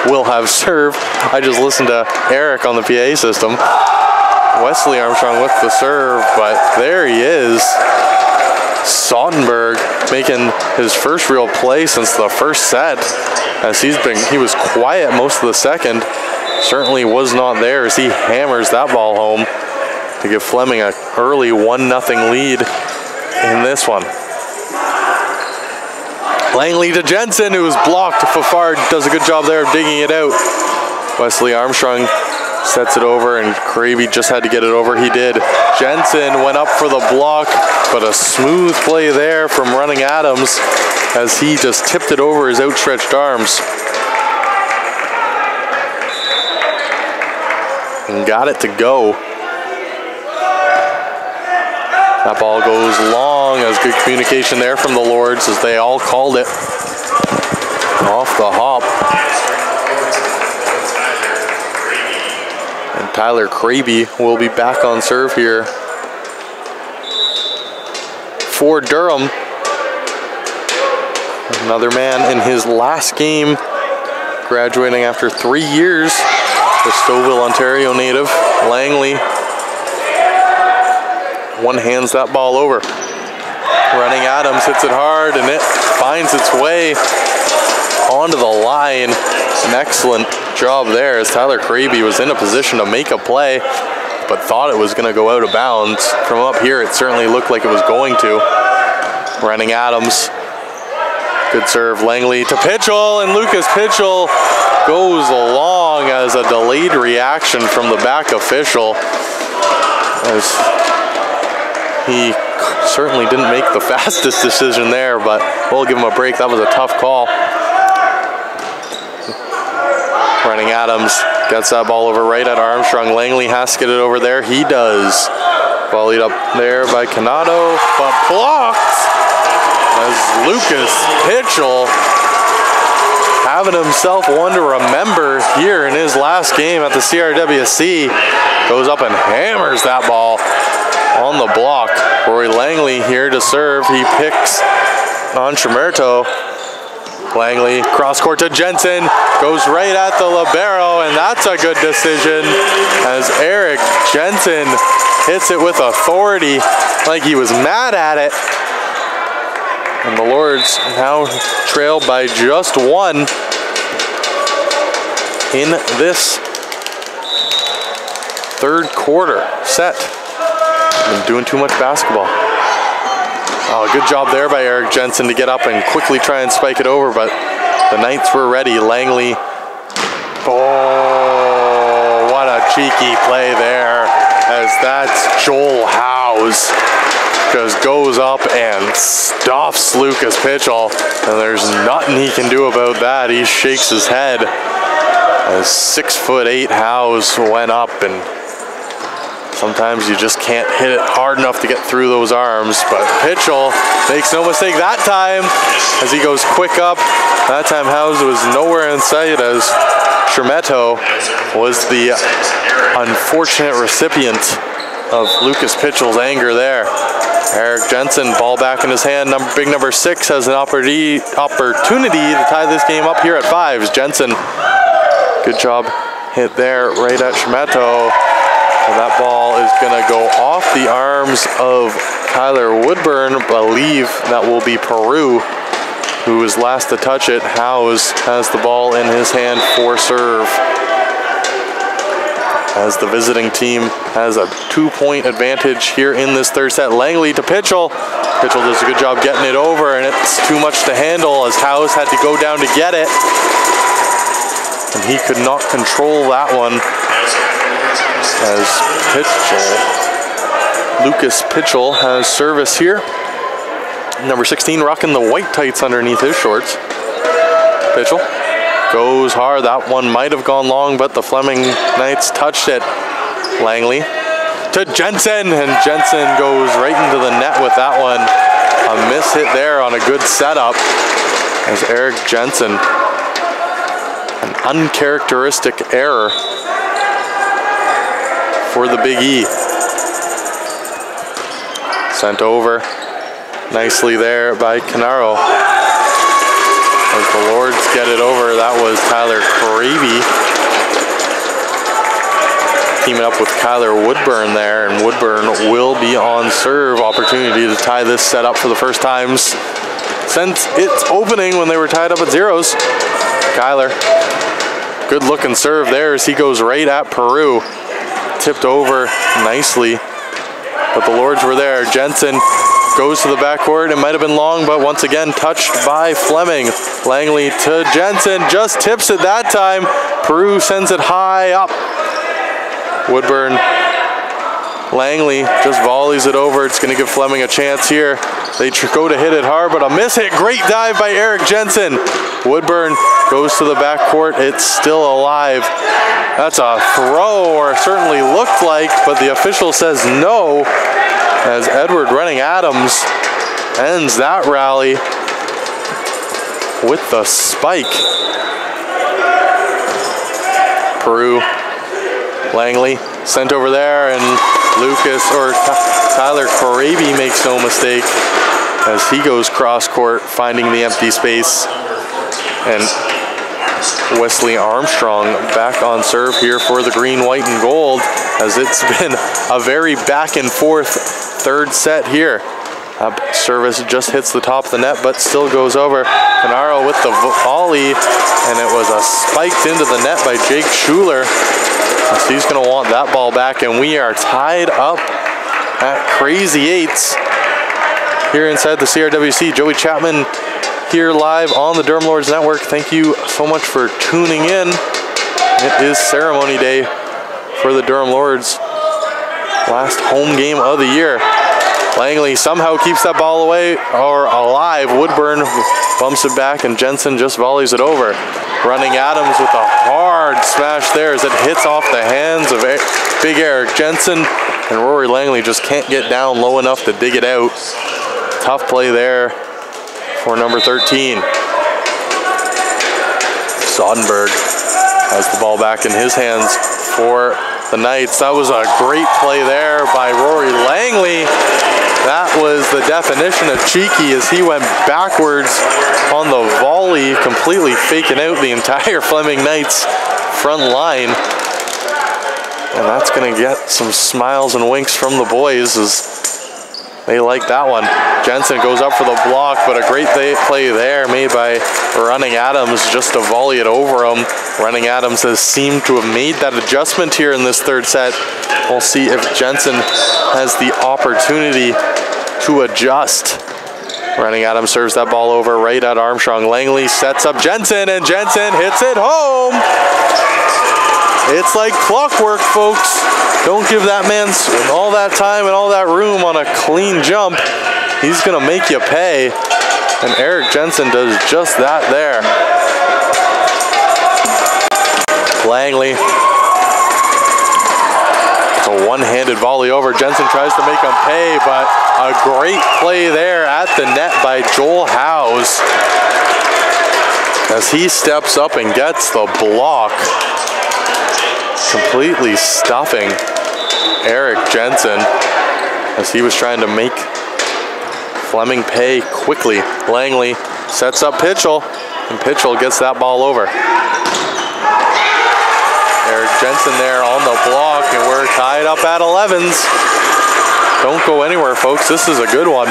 Will have serve. I just listened to Eric on the PA system. Wesley Armstrong with the serve, but there he is. Sautenberg making his first real play since the first set, as he was quiet most of the second. Certainly was not there as he hammers that ball home to give Fleming an early 1-0 lead in this one. Langley to Jensen, who was blocked. Fafard does a good job there of digging it out. Wesley Armstrong sets it over, and Kraby just had to get it over. He did. Jensen went up for the block, but a smooth play there from Running Adams as he just tipped it over his outstretched arms. And got it to go. That ball goes long, as good communication there from the Lords as they all called it off the hop. And Tyler Kraby will be back on serve here for Durham. Another man in his last game, graduating after 3 years. The Stouffville, Ontario native, Langley, one-hands that ball over. Running Adams hits it hard, and it finds its way onto the line. An excellent job there, as Tyler Kraby was in a position to make a play, but thought it was going to go out of bounds. From up here, it certainly looked like it was going to. Running Adams, good serve. Langley to Pitchell, and Lucas Pitchell goes along as a delayed reaction from the back official, as he certainly didn't make the fastest decision there, but we'll give him a break. That was a tough call. Running Adams gets that ball over right at Armstrong. Langley has to get it over there. He does. Volleyed up there by Canado, but blocked as Lucas Pitchell, having himself one to remember here in his last game at the CRWC, goes up and hammers that ball on the block. Rory Langley here to serve. He picks on Chimerto. Langley cross court to Jensen, goes right at the libero, and that's a good decision as Eric Jensen hits it with authority, like he was mad at it. And the Lords now trail by just 1 in this third quarter set. Been doing too much basketball. Oh, good job there by Eric Jensen to get up and quickly try and spike it over, but the Knights were ready. Langley, oh, what a cheeky play there, as that's Joel Howes. Just goes up and stuffs Lucas Pitchell, and there's nothing he can do about that. He shakes his head as 6'8" Howes went up, and sometimes you just can't hit it hard enough to get through those arms, but Pitchell makes no mistake that time as he goes quick up. That time Howes was nowhere in sight, as Chimerto was the unfortunate recipient of Lucas Pitchell's anger there. Eric Jensen, ball back in his hand. Big number 6 has an opportunity to tie this game up here at 5. Jensen, good job hit there right at Chimerto. And that ball is going to go off the arms of Tyler Woodburn. Believe that will be Peru, who was last to touch it. Howes has the ball in his hand for serve, as the visiting team has a 2-point advantage here in this third set. Langley to Pitchell. Pitchell does a good job getting it over, and it's too much to handle as Howes had to go down to get it. And he could not control that one as Lucas Pitchell has service here. Number 16 rocking the white tights underneath his shorts. Pitchell goes hard. That one might have gone long, but the Fleming Knights touched it. Langley to Jensen, and Jensen goes right into the net with that one. A miss hit there on a good setup as Eric Jensen. An uncharacteristic error for the Big E. Sent over nicely there by Canaro. As the Lords get it over, that was Tyler Cravey teaming up with Kyler Woodburn there, and Woodburn will be on serve. Opportunity to tie this set up for the first time since its opening when they were tied up at zeros. Kyler, good looking serve there as he goes right at Peru. Tipped over nicely, but the Lords were there. Jensen goes to the backcourt. It might have been long, but once again touched by Fleming. Langley to Jensen, just tips it that time. Peru sends it high up. Woodburn, Langley just volleys it over. It's going to give Fleming a chance here. They go to hit it hard, but a miss hit. Great dive by Eric Jensen. Woodburn goes to the backcourt. It's still alive. That's a throw, or certainly looked like, but the official says no, as Edward Running Adams ends that rally with the spike. Peru, Langley sent over there, and Tyler Korabi makes no mistake as he goes cross court, finding the empty space. And Wesley Armstrong back on serve here for the green, white, and gold, as it's been a very back and forth third set here. Service just hits the top of the net, but still goes over. Canaro with the volley, and it was a spiked into the net by Jake Schuler. So he's going to want that ball back, and we are tied up at crazy eights here inside the CRWC. Joey Chapman here live on the Durham Lords Network. Thank you so much for tuning in. It is ceremony day for the Durham Lords. Last home game of the year. Langley somehow keeps that ball away, or alive. Woodburn bumps it back, and Jensen just volleys it over. Running Adams with a hard smash there as it hits off the hands of Big Eric Jensen, and Rory Langley just can't get down low enough to dig it out. Tough play there for number 13. Sodenberg has the ball back in his hands for the Knights. That was a great play there by Rory Langley. That was the definition of cheeky as he went backwards on the volley, completely faking out the entire Fleming Knights front line. And that's going to get some smiles and winks from the boys as they like that one. Jensen goes up for the block, but a great play there made by Running Adams just to volley it over him. Running Adams has seemed to have made that adjustment here in this third set. We'll see if Jensen has the opportunity to adjust. Running Adams serves that ball over right at Armstrong. Langley sets up Jensen, and Jensen hits it home. It's like clockwork, folks. Don't give that man all that time and all that room on a clean jump. He's going to make you pay. And Eric Jensen does just that there. Langley. It's a one-handed volley over. Jensen tries to make him pay, but a great play there at the net by Joel Howes as he steps up and gets the block, completely stuffing Eric Jensen as he was trying to make Fleming pay quickly. Langley sets up Pitchell, and Pitchell gets that ball over. Eric Jensen there on the block, and we're tied up at 11s. Don't go anywhere, folks. This is a good one.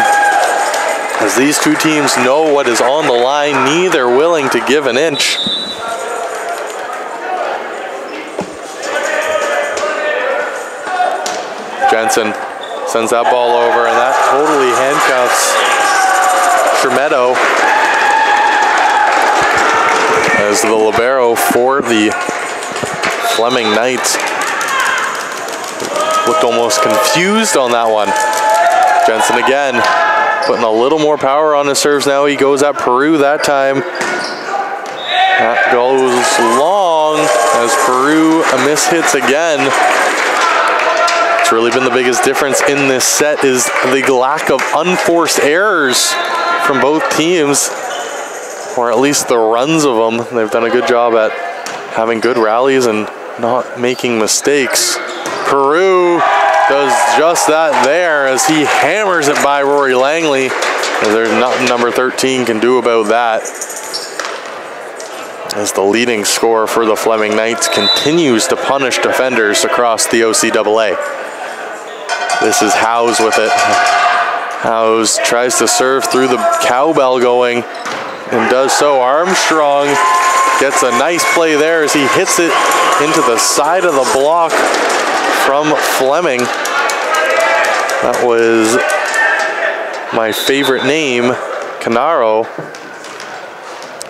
As these two teams know what is on the line, neither willing to give an inch. Jensen sends that ball over, and that totally handcuffs Tremetto as the libero for the Fleming Knights. Looked almost confused on that one. Jensen again, putting a little more power on his serves now. He goes at Peru that time. That goes long as Peru mishits again. It's really been the biggest difference in this set is the lack of unforced errors from both teams, or at least the runs of them. They've done a good job at having good rallies and not making mistakes. Peru does just that there as he hammers it by Rory Langley. There's nothing number 13 can do about that. As the leading scorer for the Fleming Knights continues to punish defenders across the OCAA. This is Howes with it. Howes tries to serve through the cowbell going and does so. Armstrong gets a nice play there as he hits it into the side of the block from Fleming. That was my favorite name, Canaro.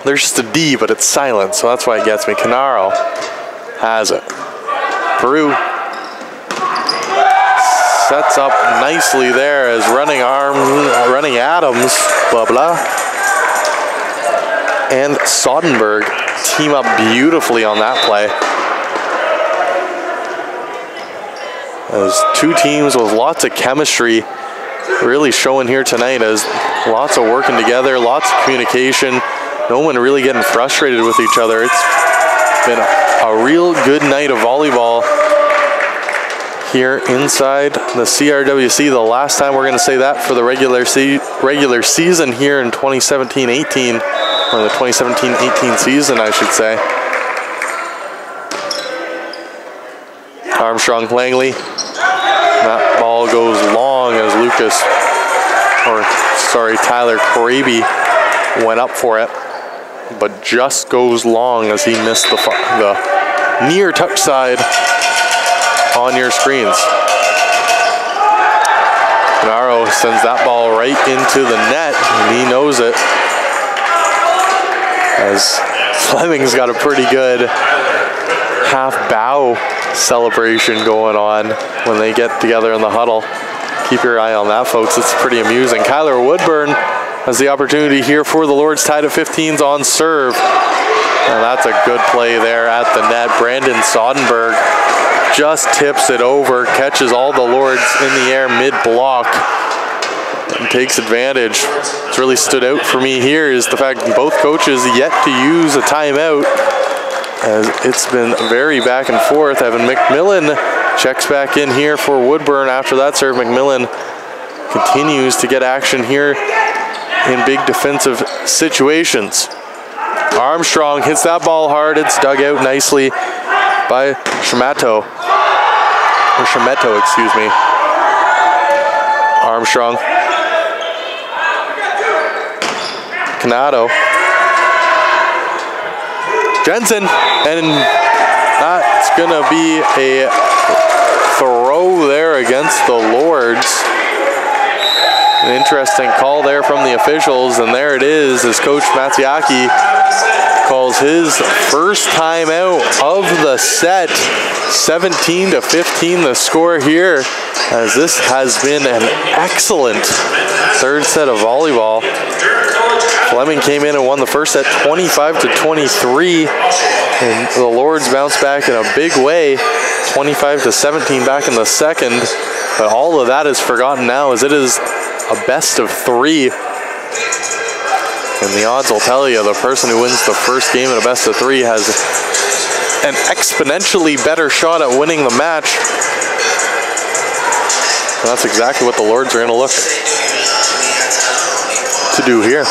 There's just a D, but it's silent, so that's why it gets me. Canaro has it. Peru sets up nicely there as running Adams, blah, blah, and Sodenberg team up beautifully on that play. As two teams with lots of chemistry really showing here tonight, as lots of working together, lots of communication, no one really getting frustrated with each other. It's been a real good night of volleyball here inside the CRWC. The last time we're going to say that for the regular season here in 2017-18, or the 2017-18 season, I should say. Armstrong Langley. That ball goes long as Tyler Craby went up for it, but just goes long as he missed the near touch side on your screens. Canaro sends that ball right into the net, and he knows it. As Fleming's got a pretty good half bow celebration going on when they get together in the huddle. Keep your eye on that, folks. It's pretty amusing. Kyler Woodburn has the opportunity here for the Lords, tied at 15s on serve. And that's a good play there at the net. Brandon Sodenberg just tips it over, catches all the Lords in the air mid-block, and takes advantage. What's really stood out for me here is the fact that both coaches yet to use a timeout, as it's been very back and forth. Evan McMillan checks back in here for Woodburn after that serve. McMillan continues to get action here in big defensive situations. Armstrong hits that ball hard. It's dug out nicely by Tremetto, excuse me. Armstrong. Canado. Jensen, and that's gonna be a throw there against the Lords. An interesting call there from the officials, and there it is as Coach Matsuaki calls his first timeout of the set. 17-15 the score here, as this has been an excellent third set of volleyball. Fleming came in and won the first set 25-23, and the Lords bounced back in a big way, 25-17 back in the second. But all of that is forgotten now, as it is a best of three. And the odds will tell you the person who wins the first game in a best of three has an exponentially better shot at winning the match. And that's exactly what the Lords are going to look to do here.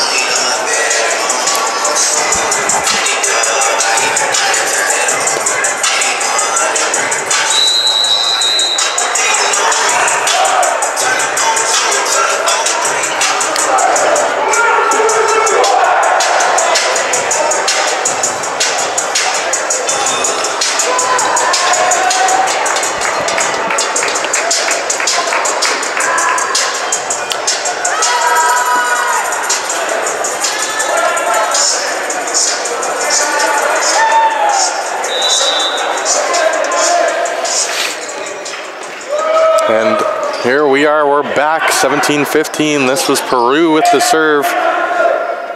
And here we are, we're back, 17-15. This was Peru with the serve.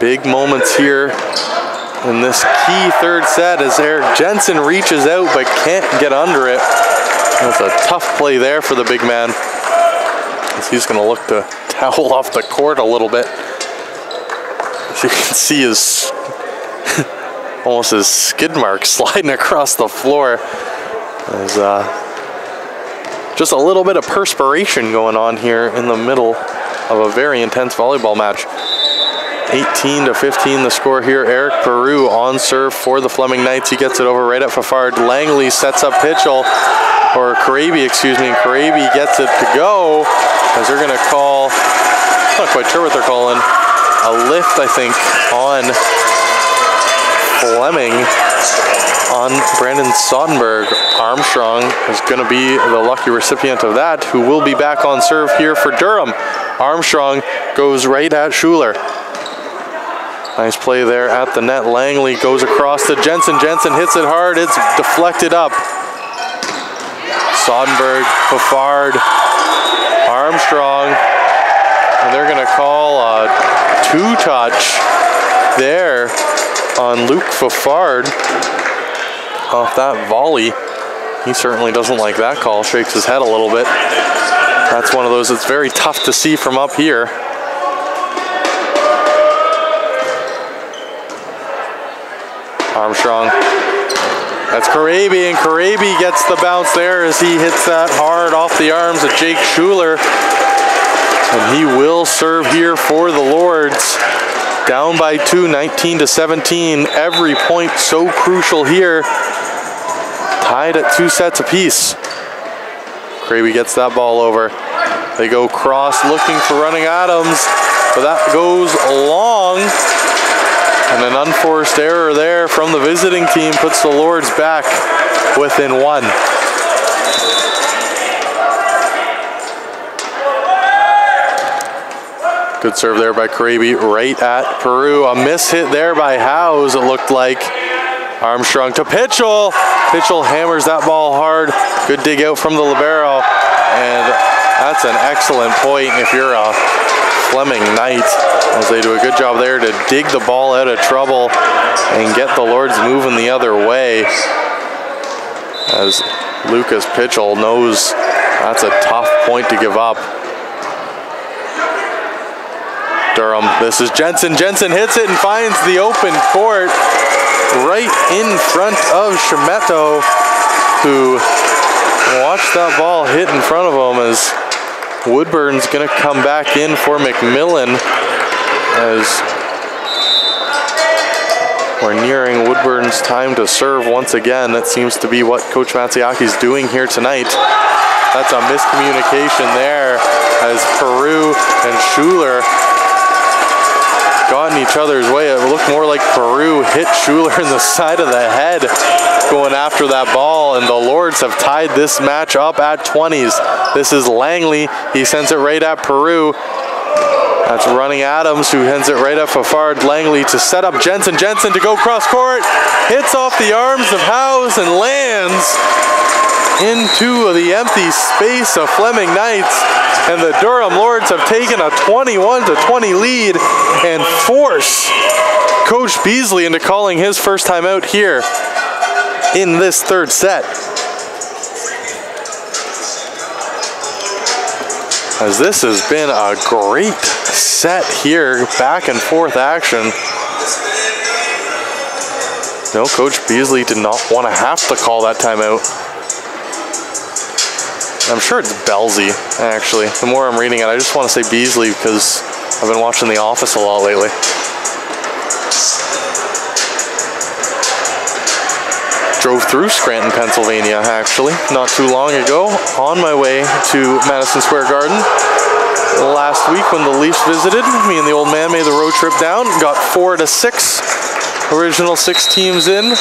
Big moments here in this key third set as Eric Jensen reaches out but can't get under it. That's a tough play there for the big man, as he's gonna look to towel off the court a little bit. As you can see his, almost his skid mark sliding across the floor. There's just a little bit of perspiration going on here in the middle of a very intense volleyball match. 18-15 the score here. Eric Peru on serve for the Fleming Knights. He gets it over right at Fafard. Langley sets up Pitchell, or Karabi, excuse me, and Karabi gets it to go, as they're gonna call, I'm not quite sure what they're calling, a lift, I think, on Fleming, on Brandon Sodenberg. Armstrong is going to be the lucky recipient of that, who will be back on serve here for Durham. Armstrong goes right at Schuler. Nice play there at the net. Langley goes across to Jensen. Jensen hits it hard. It's deflected up. Sodenberg, Fafard, Armstrong, and they're going to call a two-touch there on Luke Fafard off that volley. He certainly doesn't like that call, shakes his head a little bit. That's one of those that's very tough to see from up here. Armstrong, that's Karabi, and Karabi gets the bounce there as he hits that hard off the arms of Jake Schuler. And he will serve here for the Lords. Down by 2, 19-17. Every point so crucial here. Tied at 2 sets apiece. Karabi gets that ball over. They go cross looking for Running Adams, but that goes long. And an unforced error there from the visiting team puts the Lords back within 1. Good serve there by Karabi right at Peru. A miss hit there by Howes, it looked like. Armstrong to Pitchell. Pitchell hammers that ball hard. Good dig out from the libero. And that's an excellent point if you're a Fleming Knight, as they do a good job there to dig the ball out of trouble and get the Lords moving the other way. As Lucas Pitchell knows that's a tough point to give up. Durham, this is Jensen. Jensen hits it and finds the open court right in front of Shimetto, who watched that ball hit in front of him, as Woodburn's gonna come back in for McMillan, as we're nearing Woodburn's time to serve once again. That seems to be what Coach Matsuyaki's doing here tonight. That's a miscommunication there, as Peru and Schuler got in each other's way. It looked more like Peru hit Schuler in the side of the head going after that ball, and the Lords have tied this match up at 20s. This is Langley. He sends it right at Peru. That's Running Adams, who sends it right at Fafard. Langley to set up Jensen. Jensen to go cross court. Hits off the arms of Howes and lands into the empty space of Fleming Knights. And the Durham Lords have taken a 21-20 lead and force Coach Beasley into calling his first time out here in this third set. As this has been a great set here, back and forth action. No, Coach Beasley did not want to have to call that timeout. I'm sure it's Belsey, actually. The more I'm reading it, I just want to say Beasley because I've been watching The Office a lot lately. Drove through Scranton, Pennsylvania, actually, not too long ago, on my way to Madison Square Garden. Last week when the Leafs visited, me and the old man made the road trip down, got 4 to 6, original 6 teams in.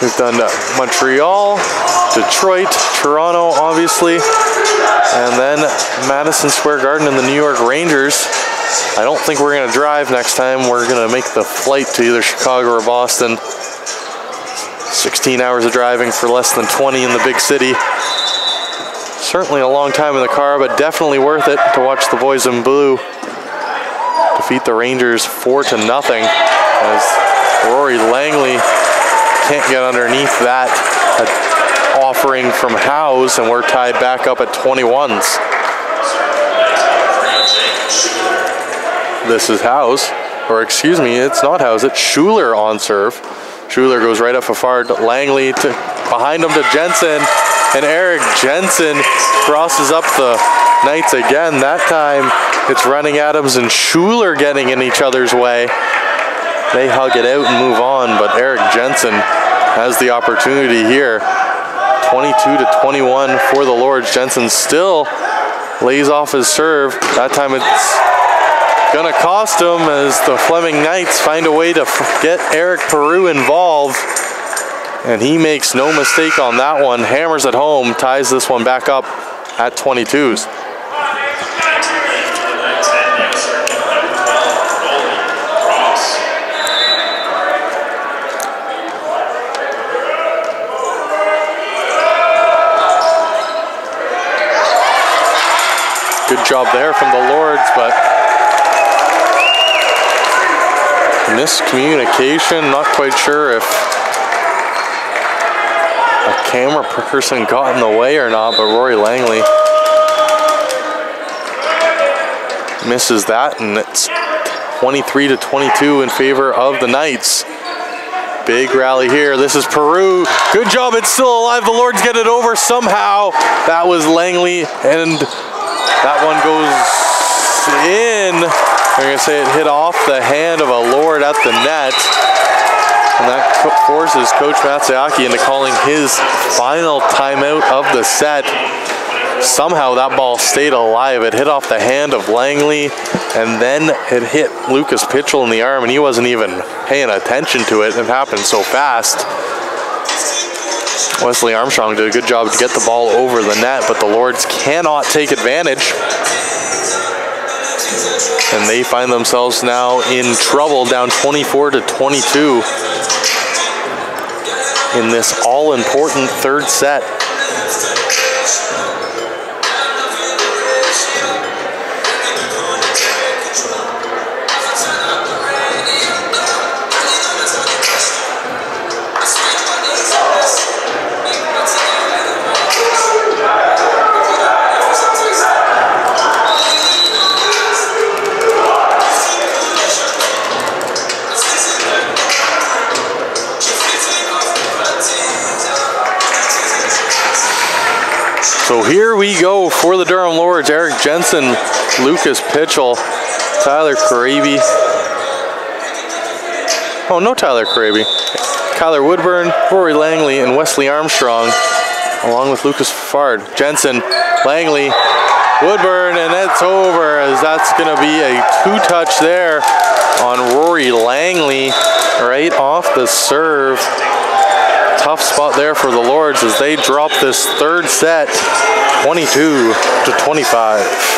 We've done Montreal, Detroit, Toronto, obviously, and then Madison Square Garden and the New York Rangers. I don't think we're going to drive next time. We're going to make the flight to either Chicago or Boston. 16 hours of driving for less than 20 in the big city. Certainly a long time in the car, but definitely worth it to watch the boys in blue defeat the Rangers 4-0 as Rory Langley can't get underneath that offering from Howes, and we're tied back up at 21s. This is Howes, or excuse me, it's not Howes, it's Schuler on serve. Schuler goes right up Fafard, Langley to behind him to Jensen, and Eric Jensen crosses up the Knights again. That time it's Running Adams and Schuler getting in each other's way. They hug it out and move on, but Eric Jensen has the opportunity here. 22-21 for the Lords. Jensen still lays off his serve. That time it's gonna cost him as the Fleming Knights find a way to get Eric Peru involved, and he makes no mistake on that one. Hammers at home, ties this one back up at 22s. Good job there from the Lords, but miscommunication. Not quite sure if a camera person got in the way or not, but Rory Langley misses that, and it's 23-22 in favor of the Knights. Big rally here. This is Peru. Good job. It's still alive. The Lords get it over somehow. That was Langley, and that one goes in. I'm going to say it hit off the hand of a Lord at the net. And that forces Coach Matsuaki into calling his final timeout of the set. Somehow that ball stayed alive. It hit off the hand of Langley, and then it hit Lucas Pitchell in the arm, and he wasn't even paying attention to it. It happened so fast. Wesley Armstrong did a good job to get the ball over the net, but the Lords cannot take advantage. And they find themselves now in trouble, down 24-22 in this all-important third set. So here we go for the Durham Lords. Eric Jensen, Lucas Pitchell, Tyler Caraby. Oh, no Tyler Caraby. Kyler Woodburn, Rory Langley, and Wesley Armstrong, along with Lucas Fard. Jensen, Langley, Woodburn, and it's over, as that's going to be a two-touch there on Rory Langley right off the serve. Tough spot there for the Lords as they drop this third set, 22-25.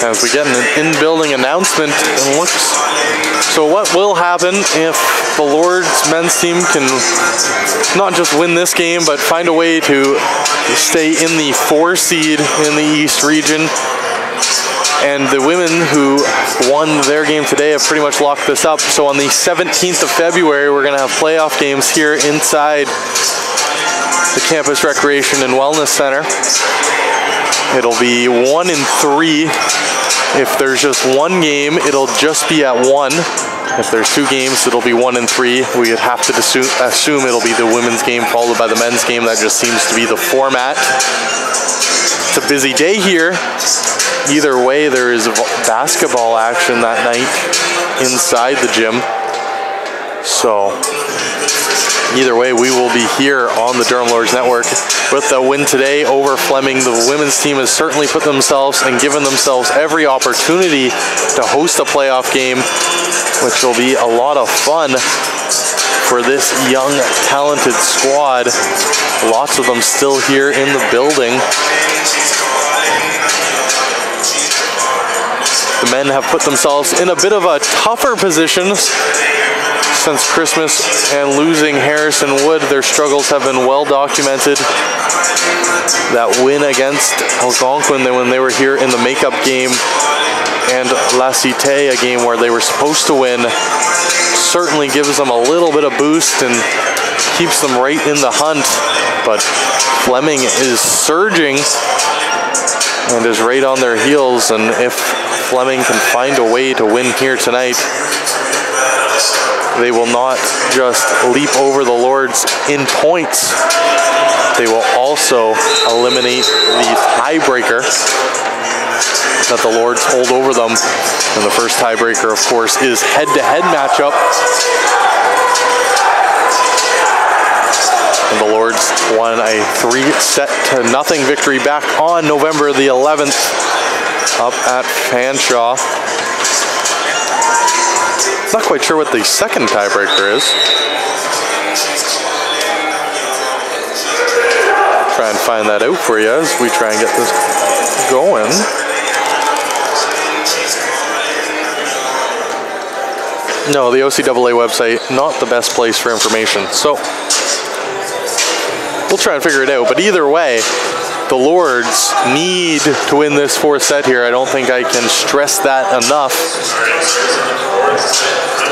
As we get an in-building announcement, and looks. So what will happen if the Lords men's team can not just win this game, but find a way to stay in the 4 seed in the East region? And the women who won their game today have pretty much locked this up. So on the 17th of February, we're going to have playoff games here inside the Campus Recreation and Wellness Center. It'll be 1 and 3. If there's just one game, it'll just be at 1. If there's 2 games, it'll be 1 and 3. We would have to assume it'll be the women's game followed by the men's game. That just seems to be the format. It's a busy day here. Either way, there is basketball action that night inside the gym. So either way, we will be here on the Durham Lords Network with the win today over Fleming. The women's team has certainly put themselves and given themselves every opportunity to host a playoff game, which will be a lot of fun for this young, talented squad. Lots of them still here in the building. The men have put themselves in a bit of a tougher position since Christmas, and losing Harrison Wood, their struggles have been well documented. That win against Algonquin when they were here in the makeup game, and La Cite, a game where they were supposed to win, certainly gives them a little bit of boost and keeps them right in the hunt. But Fleming is surging and is right on their heels, and if Fleming can find a way to win here tonight, they will not just leap over the Lords in points, they will also eliminate the tiebreaker that the Lords hold over them. And the first tiebreaker, of course, is head-to-head matchup. And the Lords won a 3-0 victory back on November the 11th up at Fanshawe. Not quite sure what the second tiebreaker is. Try and find that out for you as we try and get this going. No, the OCAA website, not the best place for information. So we'll try and figure it out. But either way, the Lords need to win this fourth set here. I don't think I can stress that enough.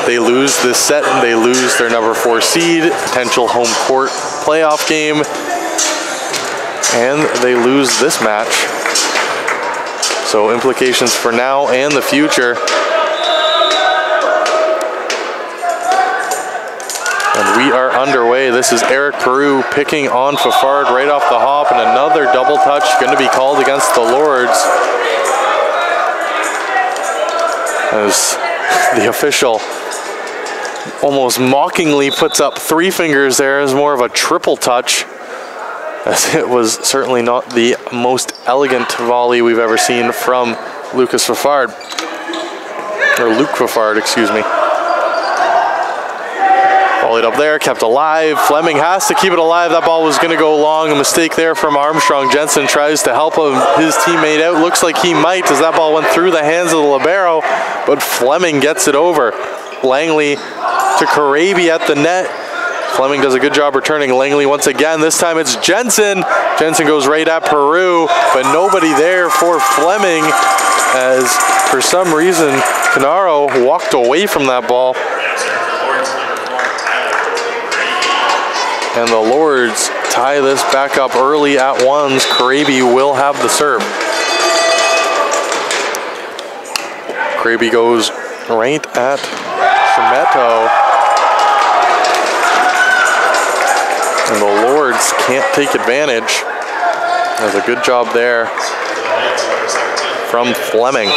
They lose this set and they lose their number 4 seed, potential home court playoff game, and they lose this match. So implications for now and the future. And we are underway. This is Eric Peru picking on Fafard right off the hop, and another double touch going to be called against the Lords. As the official almost mockingly puts up 3 fingers there as more of a triple touch, as it was certainly not the most elegant volley we've ever seen from Lucas Fafard, or Luke Fafard, excuse me. Volleyed up there, kept alive. Fleming has to keep it alive. That ball was going to go long. A mistake there from Armstrong. Jensen tries to help his teammate out. Looks like he might, as that ball went through the hands of the libero, but Fleming gets it over. Langley to Karabi at the net. Fleming does a good job returning. Langley once again. This time it's Jensen. Jensen goes right at Peru, but nobody there for Fleming, as for some reason Canaro walked away from that ball. And the Lords tie this back up early at ones. Karabi will have the serve. Karabi goes right at Shimeto. And the Lords can't take advantage. There's a good job there from Fleming.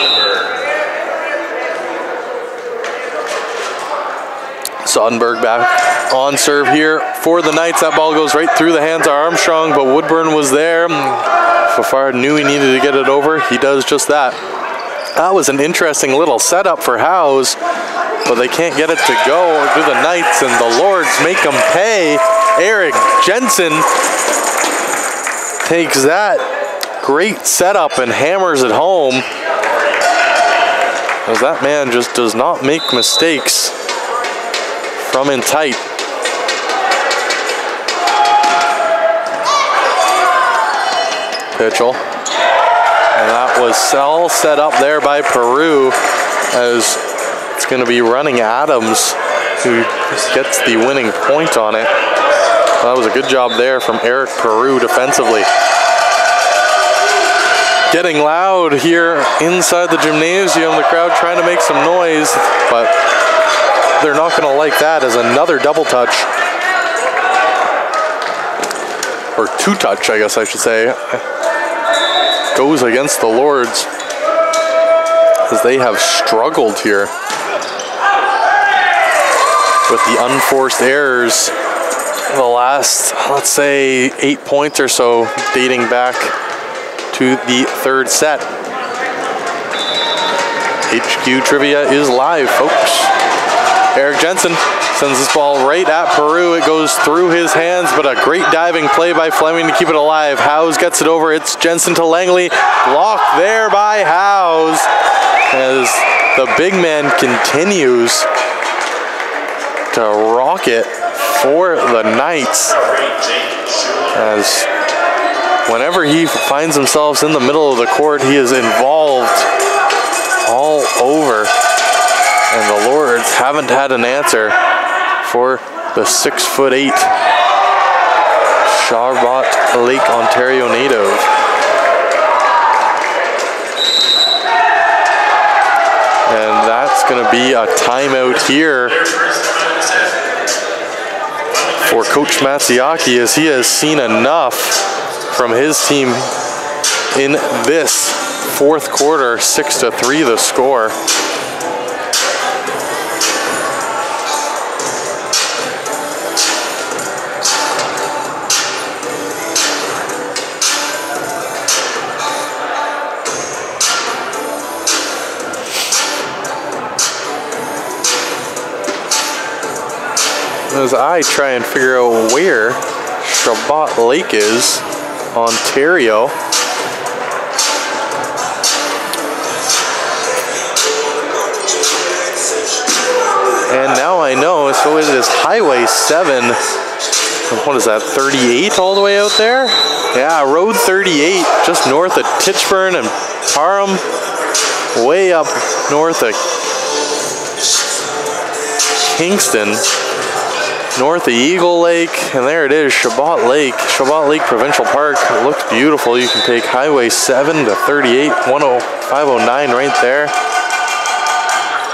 Soddenberg back on serve here for the Knights. That ball goes right through the hands of Armstrong, but Woodburn was there. Fafard knew he needed to get it over. He does just that. That was an interesting little setup for Howes, but they can't get it to go to the Knights, and the Lords make them pay. Eric Jensen takes that great setup and hammers it home, as that man just does not make mistakes from in tight. Pitchell. And that was all set up there by Peru, as it's going to be running Adams who gets the winning point on it. That was a good job there from Eric Peru defensively. Getting loud here inside the gymnasium, the crowd trying to make some noise, but they're not going to like that, as another double touch, or 2-touch, I guess I should say, goes against the Lords, as they have struggled here. with the unforced errors the last, let's say, 8 points or so, dating back to the third set. HQ Trivia is live, folks. Eric Jensen sends this ball right at Peru. It goes through his hands, but a great diving play by Fleming to keep it alive. Howes gets it over. It's Jensen to Langley. Blocked there by Howes as the big man continues to rock it for the Knights. As whenever he finds himself in the middle of the court, he is involved all over. And the Lords haven't had an answer for the 6'8" Sharbot Lake, Ontario native. And that's going to be a timeout here for Coach Matsuaki, as he has seen enough from his team in this fourth quarter. 6-3 the score. As I try and figure out where Sharbot Lake is, Ontario. And now I know, so it is Highway 7. What is that, 38 all the way out there? Yeah, Road 38, just north of Titchburn and Parham, way up north of Kingston. North of Eagle Lake, and there it is, Sharbot Lake Provincial Park. It looks beautiful. You can take Highway 7 to 38, 509 right there.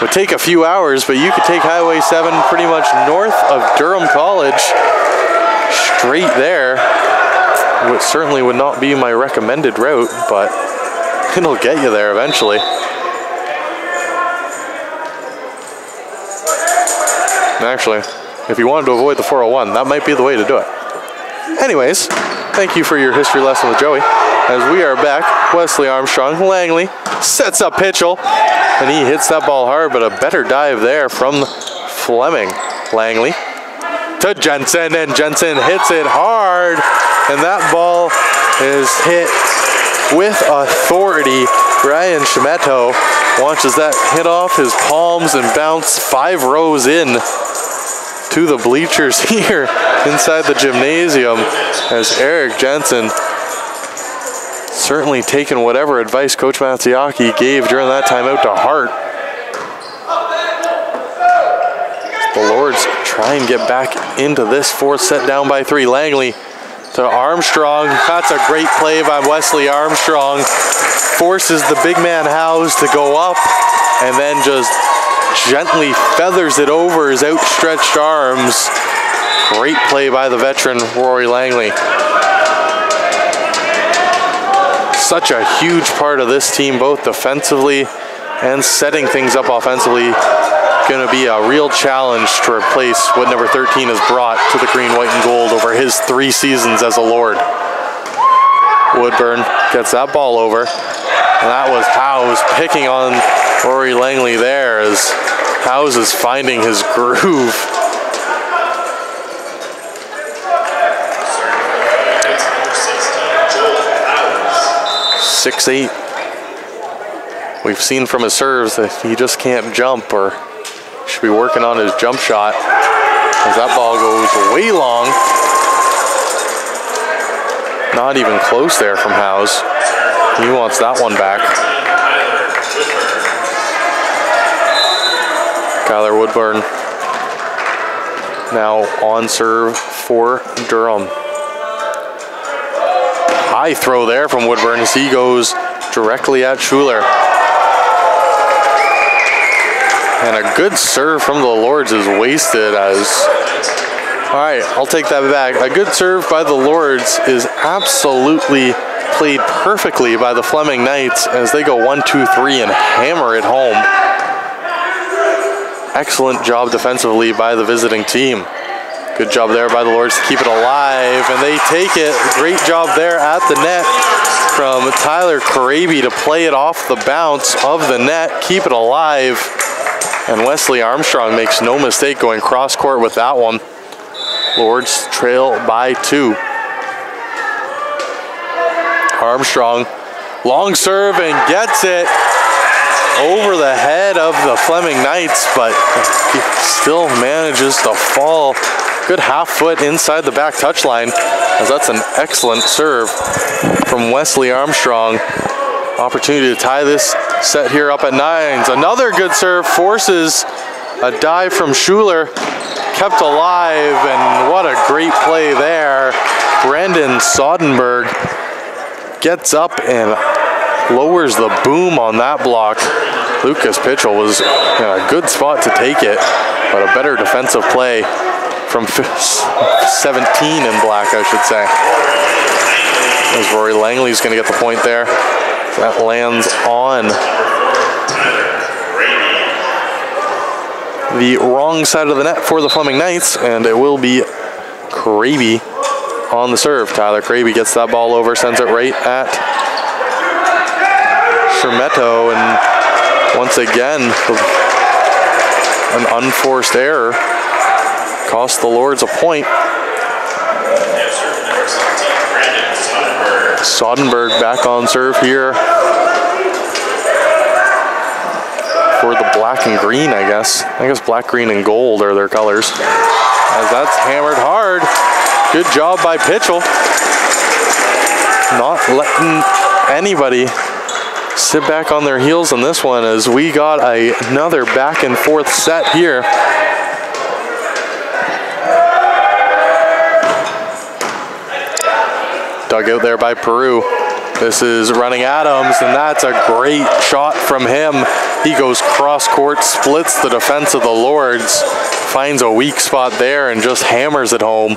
Would take a few hours, but you could take Highway 7 pretty much north of Durham College, straight there. Which certainly would not be my recommended route, but it'll get you there eventually. Actually, if you wanted to avoid the 401, that might be the way to do it. Anyways, thank you for your history lesson with Joey. As we are back, Wesley Armstrong, Langley sets up Pitchell, and he hits that ball hard, but a better dive there from Fleming. Langley to Jensen, and Jensen hits it hard, and that ball is hit with authority. Ryan Schemetto watches that hit off his palms and bounce 5 rows in to the bleachers here inside the gymnasium, as Eric Jensen certainly taking whatever advice Coach Matsuaki gave during that timeout to heart. The Lords try and get back into this fourth set down by 3. Langley to Armstrong. That's a great play by Wesley Armstrong. Forces the big man Howes to go up and then just gently feathers it over his outstretched arms. Great play by the veteran Rory Langley. Such a huge part of this team, both defensively and setting things up offensively. Going to be a real challenge to replace what number 13 has brought to the green, white, and gold over his 3 seasons as a Lord. Woodburn gets that ball over. And that was Howes picking on Rory Langley there, as Howes is finding his groove. .68. We've seen from his serves that he just can't jump, or should be working on his jump shot, as that ball goes way long. Not even close there from Howes. He wants that one back. Kyler Woodburn now on serve for Durham. High throw there from Woodburn as he goes directly at Schuler. And a good serve from the Lords is wasted as... All right, I'll take that back. A good serve by the Lords is absolutely played perfectly by the Fleming Knights as they go 1-2-3 and hammer it home. excellent job defensively by the visiting team. Good job there by the Lords to keep it alive, and they take it. Great job there at the net from Tyler Caraby to play it off the bounce of the net, keep it alive. And Wesley Armstrong makes no mistake going cross court with that one. Lords trail by 2. Armstrong, long serve and gets it over the head of the Fleming Knights, but he still manages to fall. Good half foot inside the back touchline, as that's an excellent serve from Wesley Armstrong. Opportunity to tie this set here up at 9s. Another good serve, forces a dive from Schuler, kept alive, and what a great play there. Brandon Sodenberg gets up and lowers the boom on that block. Lucas Pitchell was in a good spot to take it, but a better defensive play from 17 in black, I should say. As Rory Langley's going to get the point there. That lands on the wrong side of the net for the Fleming Knights, and it will be Caraby on the serve. Tyler Caraby gets that ball over, sends it right at Schermetto, and once again, an unforced error cost the Lords a point. Sodenberg back on serve here for the black and green, I guess. I guess black, green, and gold are their colors. As that's hammered hard. Good job by Pitchell. Not letting anybody sit back on their heels in this one, as we got another back and forth set here. Dug out there by Peru. This is Running Adams, and that's a great shot from him. He goes cross court, splits the defense of the Lords, finds a weak spot there and just hammers it home.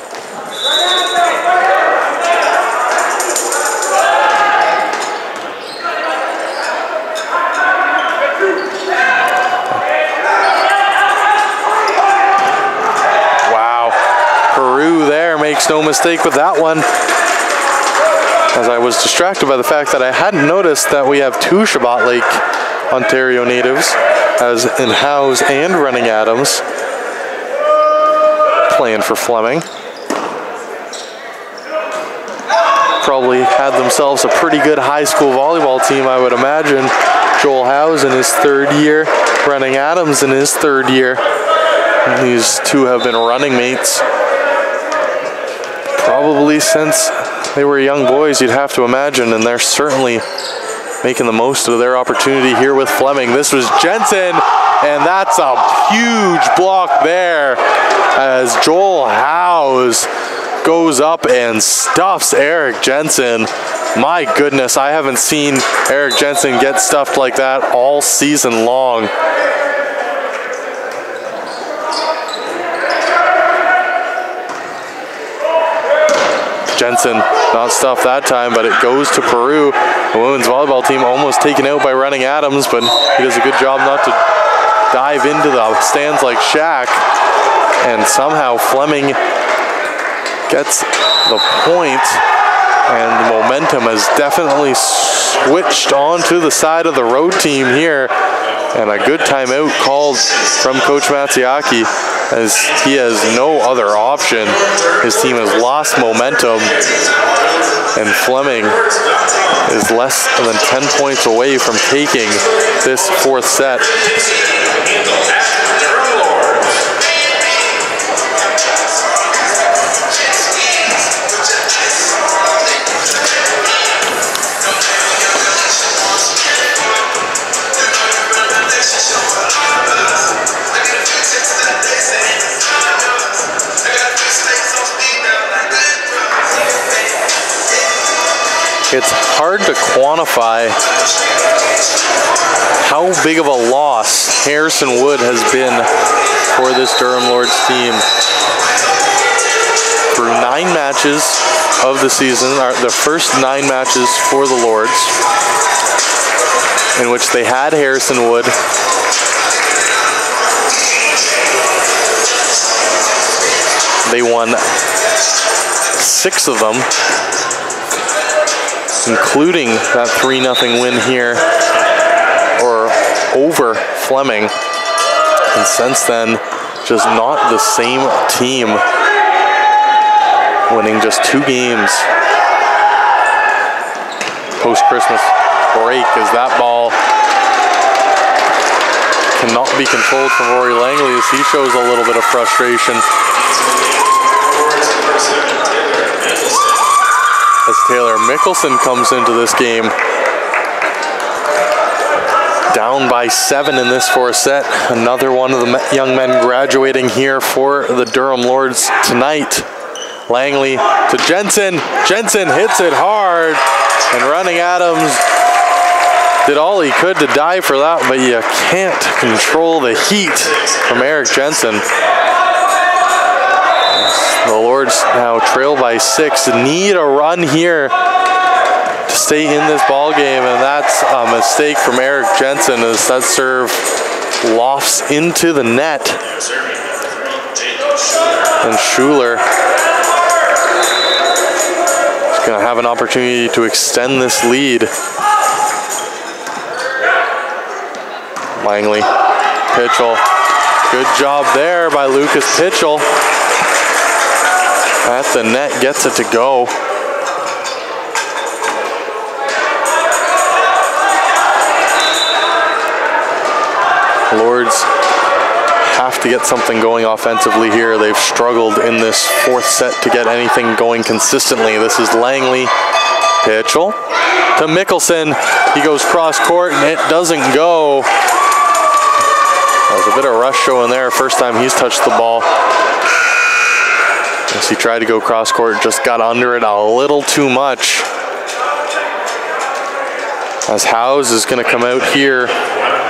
Wow, Peru there makes no mistake with that one. As I was distracted by the fact that I hadn't noticed that we have 2 Shabbat Lake, Ontario natives, as in Howes and Running Adams, playing for Fleming. Probably had themselves a pretty good high school volleyball team, I would imagine. Joel Howes in his 3rd year, Running Adams in his 3rd year. These 2 have been running mates probably since they were young boys, you'd have to imagine, and they're certainly making the most of their opportunity here with Fleming. This was Jensen, and that's a huge block there as Joel Howes goes up and stuffs Eric Jensen. My goodness, I haven't seen Eric Jensen get stuffed like that all season long. Jensen not stuffed that time, but it goes to Peru. The women's volleyball team almost taken out by Running Adams, but he does a good job not to dive into the stands like Shaq. And somehow Fleming gets the point, and the momentum has definitely switched onto the side of the road team here. And a good timeout called from Coach Matsuaki, as he has no other option. His team has lost momentum, and Fleming is less than 10 points away from taking this 4th set. It's hard to quantify how big of a loss Harrison Wood has been for this Durham Lords team. Through 9 matches of the season, the first 9 matches for the Lords, in which they had Harrison Wood, They won 6 of them, including that 3-0 win here, or over Fleming. And since then, just not the same team, winning just 2 games. Post-Christmas break as that ball cannot be controlled from Rory Langley as he shows a little bit of frustration. As Taylor Mickelson comes into this game. Down by 7 in this 4th set. Another one of the young men graduating here for the Durham Lords tonight. Langley to Jensen. Jensen hits it hard. And Running Adams did all he could to dive for that, but you can't control the heat from Eric Jensen. The Lords now trail by 6. Need a run here to stay in this ball game, and that's a mistake from Eric Jensen as that serve lofts into the net. And Schuler is going to have an opportunity to extend this lead. Langley, Pitchell, good job there by Lucas Pitchell. At the net, gets it to go. Lords have to get something going offensively here. They've struggled in this 4th set to get anything going consistently. This is Langley, Pitchell to Mickelson. He goes cross court and it doesn't go. There's a bit of rush showing there. First time he's touched the ball. As he tried to go cross court, just got under it a little too much. As Howes is going to come out here,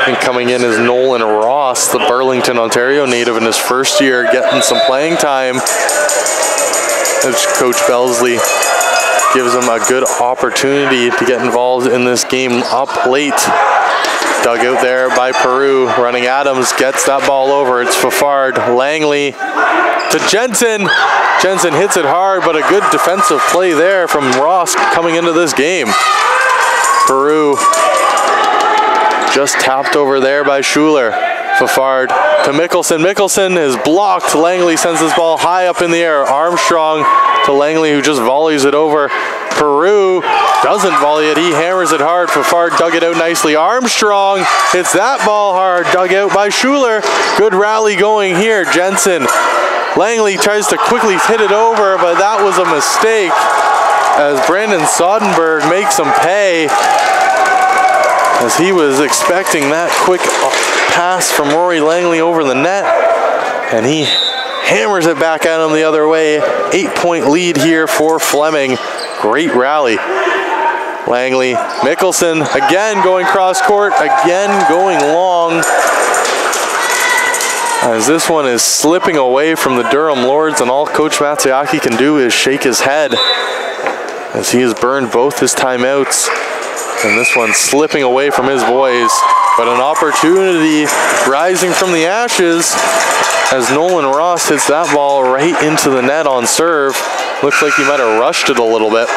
and coming in is Nolan Ross, the Burlington, Ontario native in his first year, getting some playing time. As Coach Belsley gives him a good opportunity to get involved in this game up late. Dug out there by Peru. Running Adams gets that ball over. It's Fafard. Langley to Jensen. Jensen hits it hard, but a good defensive play there from Ross coming into this game. Peru just tapped over there by Schuler. Fafard to Mickelson. Mickelson is blocked. Langley sends this ball high up in the air. Armstrong to Langley, who just volleys it over. Peru doesn't volley it. He hammers it hard. Fafard dug it out nicely. Armstrong hits that ball hard. Dug out by Schuler. Good rally going here. Jensen. Langley tries to quickly hit it over, but that was a mistake as Brandon Sodenberg makes him pay, as he was expecting that quick pass from Rory Langley over the net, and he hammers it back at him the other way. 8-point lead here for Fleming. Great rally. Langley, Mickelson, again going cross court, again going long. As this one is slipping away from the Durham Lords, and all Coach Matsuaki can do is shake his head as he has burned both his timeouts. And this one slipping away from his boys, but an opportunity rising from the ashes as Nolan Ross hits that ball right into the net on serve. Looks like he might have rushed it a little bit.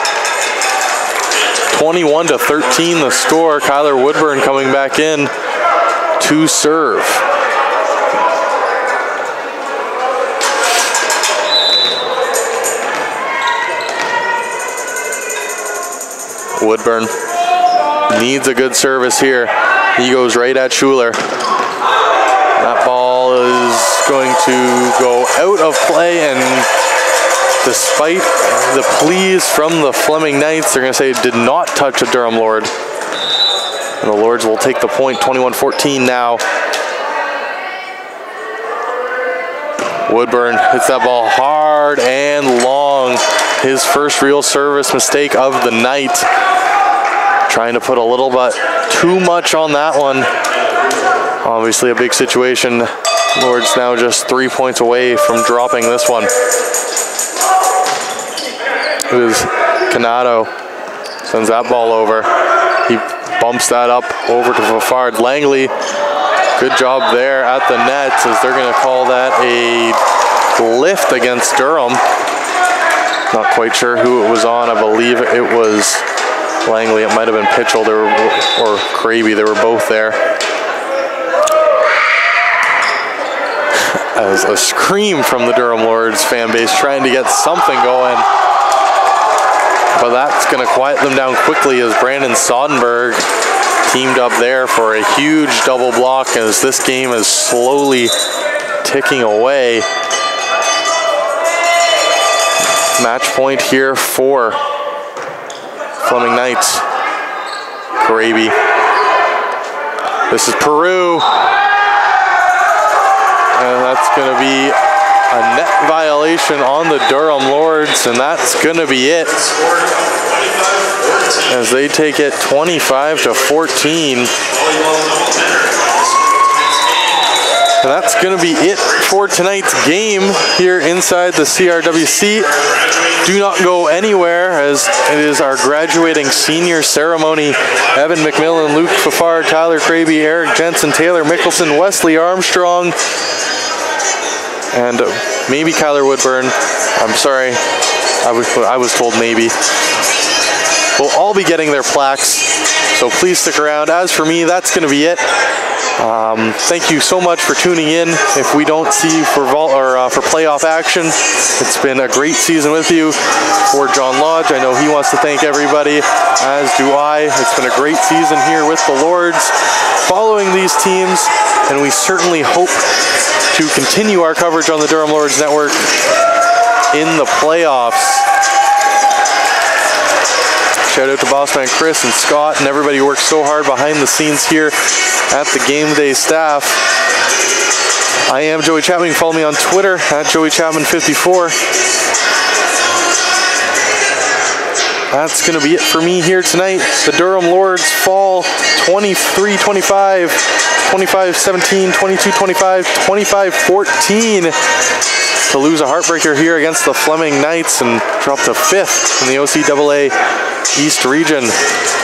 21-13 the score. Kyler Woodburn coming back in to serve. Woodburn needs a good service here. He goes right at Schuler. That ball is going to go out of play, and despite the pleas from the Fleming Knights, they're going to say it did not touch a Durham Lord. And the Lords will take the point, 21-14 now. Woodburn hits that ball hard and long. His first real service mistake of the night. Trying to put a little bit too much on that one. Obviously a big situation. Lords now just 3 points away from dropping this one. It is Canato. Sends that ball over. He bumps that up over to Fafard. Langley, good job there at the net, as they're going to call that a lift against Durham. Not quite sure who it was on. I believe it was Langley. It might have been Pitchell or Kraby. They were both there. As a scream from the Durham Lords fan base trying to get something going. But that's going to quiet them down quickly as Brandon Sodenberg teamed up there for a huge double block as this game is slowly ticking away. Match point here for Fleming Knights. Kraby. This is Peru. And that's going to be a net violation on the Durham Lords, and that's going to be it. As they take it 25-14. And that's going to be it for tonight's game here inside the CRWC. Do not go anywhere as it is our graduating senior ceremony. Evan McMillan, Luke Fafar, Tyler Kraby, Eric Jensen, Taylor Mickelson, Wesley Armstrong, and maybe Kyler Woodburn. I'm sorry, I was told maybe. We'll all be getting their plaques, so please stick around. As for me, that's going to be it. Thank you so much for tuning in. If we don't see you for playoff action, it's been a great season with you. For John Lodge, I know he wants to thank everybody, as do I. It's been a great season here with the Lords, following these teams, and we certainly hope to continue our coverage on the Durham Lords Network in the playoffs. Shout out to Bossman Chris and Scott and everybody who works so hard behind the scenes here at the Game Day staff. I am Joey Chapman. You can follow me on Twitter at JoeyChapman54. That's going to be it for me here tonight. The Durham Lords fall 23-25, 25-17, 22-25, 25-14 to lose a heartbreaker here against the Fleming Knights and drop to 5th in the OCAA East region.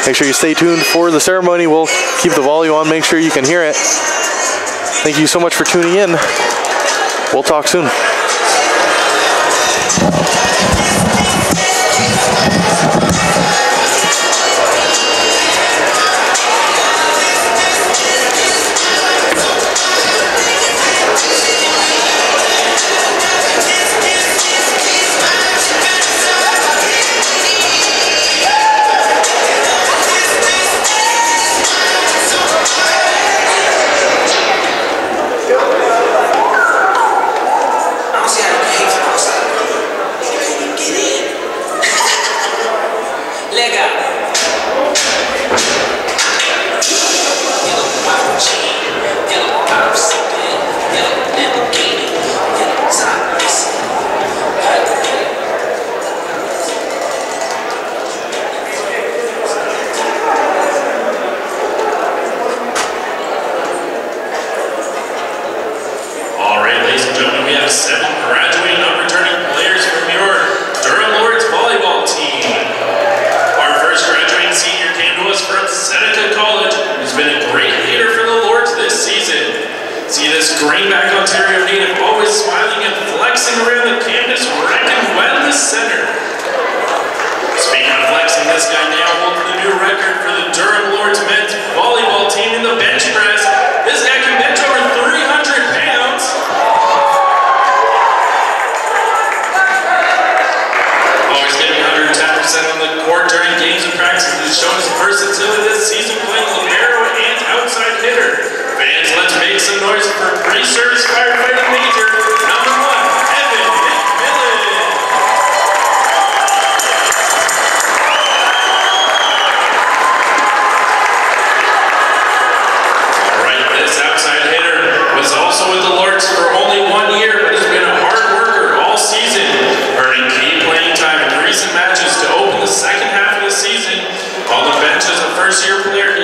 Make sure you stay tuned for the ceremony. We'll keep the volume on, make sure you can hear it. Thank you so much for tuning in. We'll talk soon. First-year player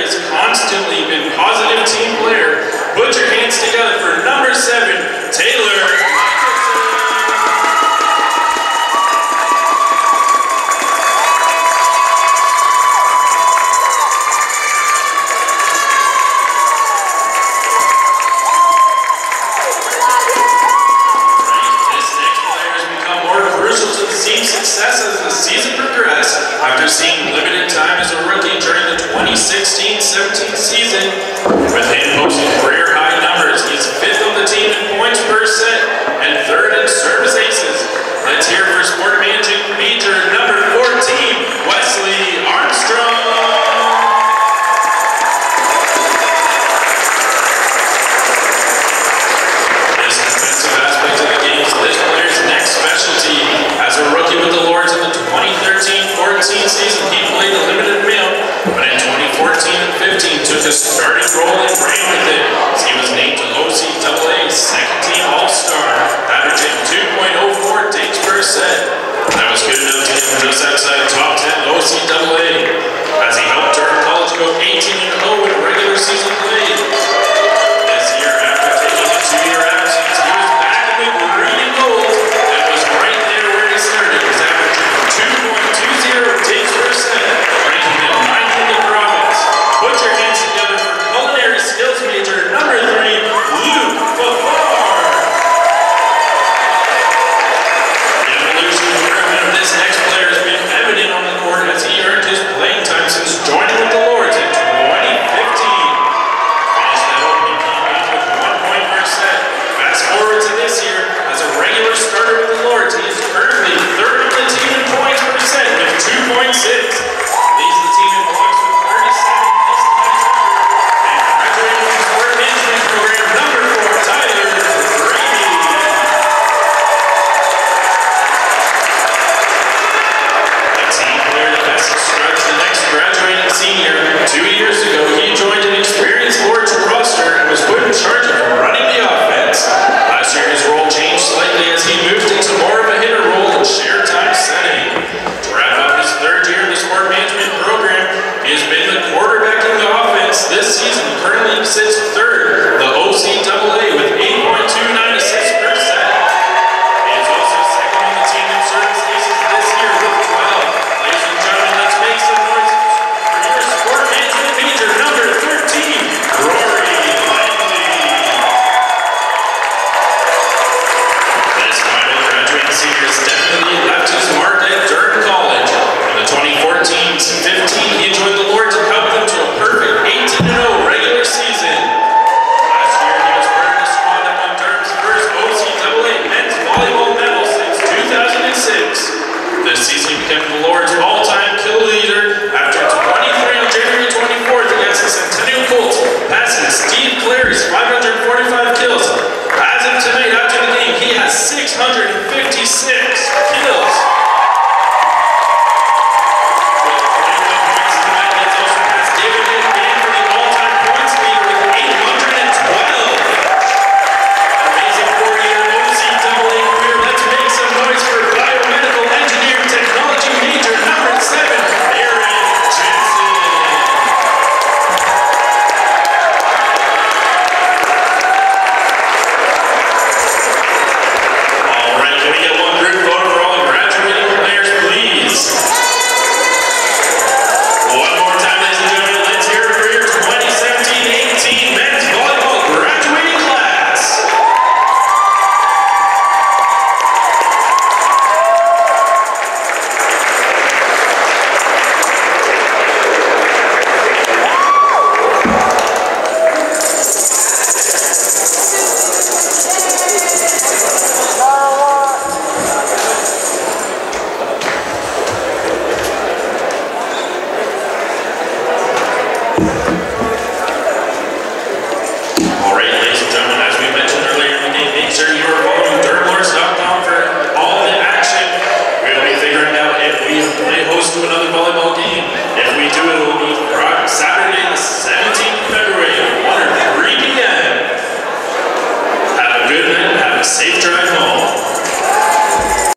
success as the season progressed. After seeing limited time as a rookie during the 2016-17 season, with him posting career-high numbers, he's 5th on the team in points per set and 3rd in service aces. Let's hear for Sport Managing Major number 14, Wesley Armstrong. Specialty. As a rookie with the Lords in the 2013-14 season, he played a limited amount, but in 2014 and 15 took a starting role and ran with it. As he was named to OCAA's second team All-Star, averaging 2.04 takes per set. That was good enough to get him just outside top 10 OCAA, as he helped Durham College go 18-0 in regular season play. This year, after taking a 2-year absence, he was back in the green and gold. Started his averaging 2.20 takes per set, ranking him 9th in the province. Put your hands together for culinary skills major number 3, Luke Fafar. The evolution and improvement of this next player has been evident on the court as he earned his playing time since joining with the Lords in 2015. Finished that opening campaign with 1 point per set. Fast forward to this year, as a regular starter with the Lords, he is currently 3rd on the team in points per set with 2.6. Leads the team in blocks with 37 plus the next record. And graduating from Sport Management Program number 4, Tyler Brady. The team player that has described the next graduating senior. 2 years ago, he joined an experienced Lords roster and was put in charge of running the offense. Last year, his role changed slightly as he moved into more of a hitter role and shared time setting. To wrap up his 3rd year in the Sport Management Program, he has been the quarterback in the offense this season. Currently sits 3rd, the OCAA, with 8.29 assists per set. He is also 2nd on the team in service aces this year with 12. Ladies and gentlemen, let's make some noise for your Sport Management major number 13, Rory Lively. This final graduating senior has definitely left his mark at Durham College. In the 2014-15, he joined the Lords and helped them to a perfect 18-0 regular season. Last year, he was part of the squad that won Durham's first OCAA men's volleyball medal since 2006. This season, he became the Lords' all-time kill leader after 23 on January 24th against the Centennial Colts, passing Steve Clary's 545 kills. As of tonight, after the game, he has 656 kills. With 21 points tonight, he's also passed David McMahon for the all-time points leader with 812. Amazing 4-year OCAA career. Let's make some noise for biomedical engineer technology major number 7, Aaron Jensen. Can we get one group photo for all the graduating players, please? One more time, ladies and gentlemen, let's hear it for your 2017-18 men's volleyball graduating class.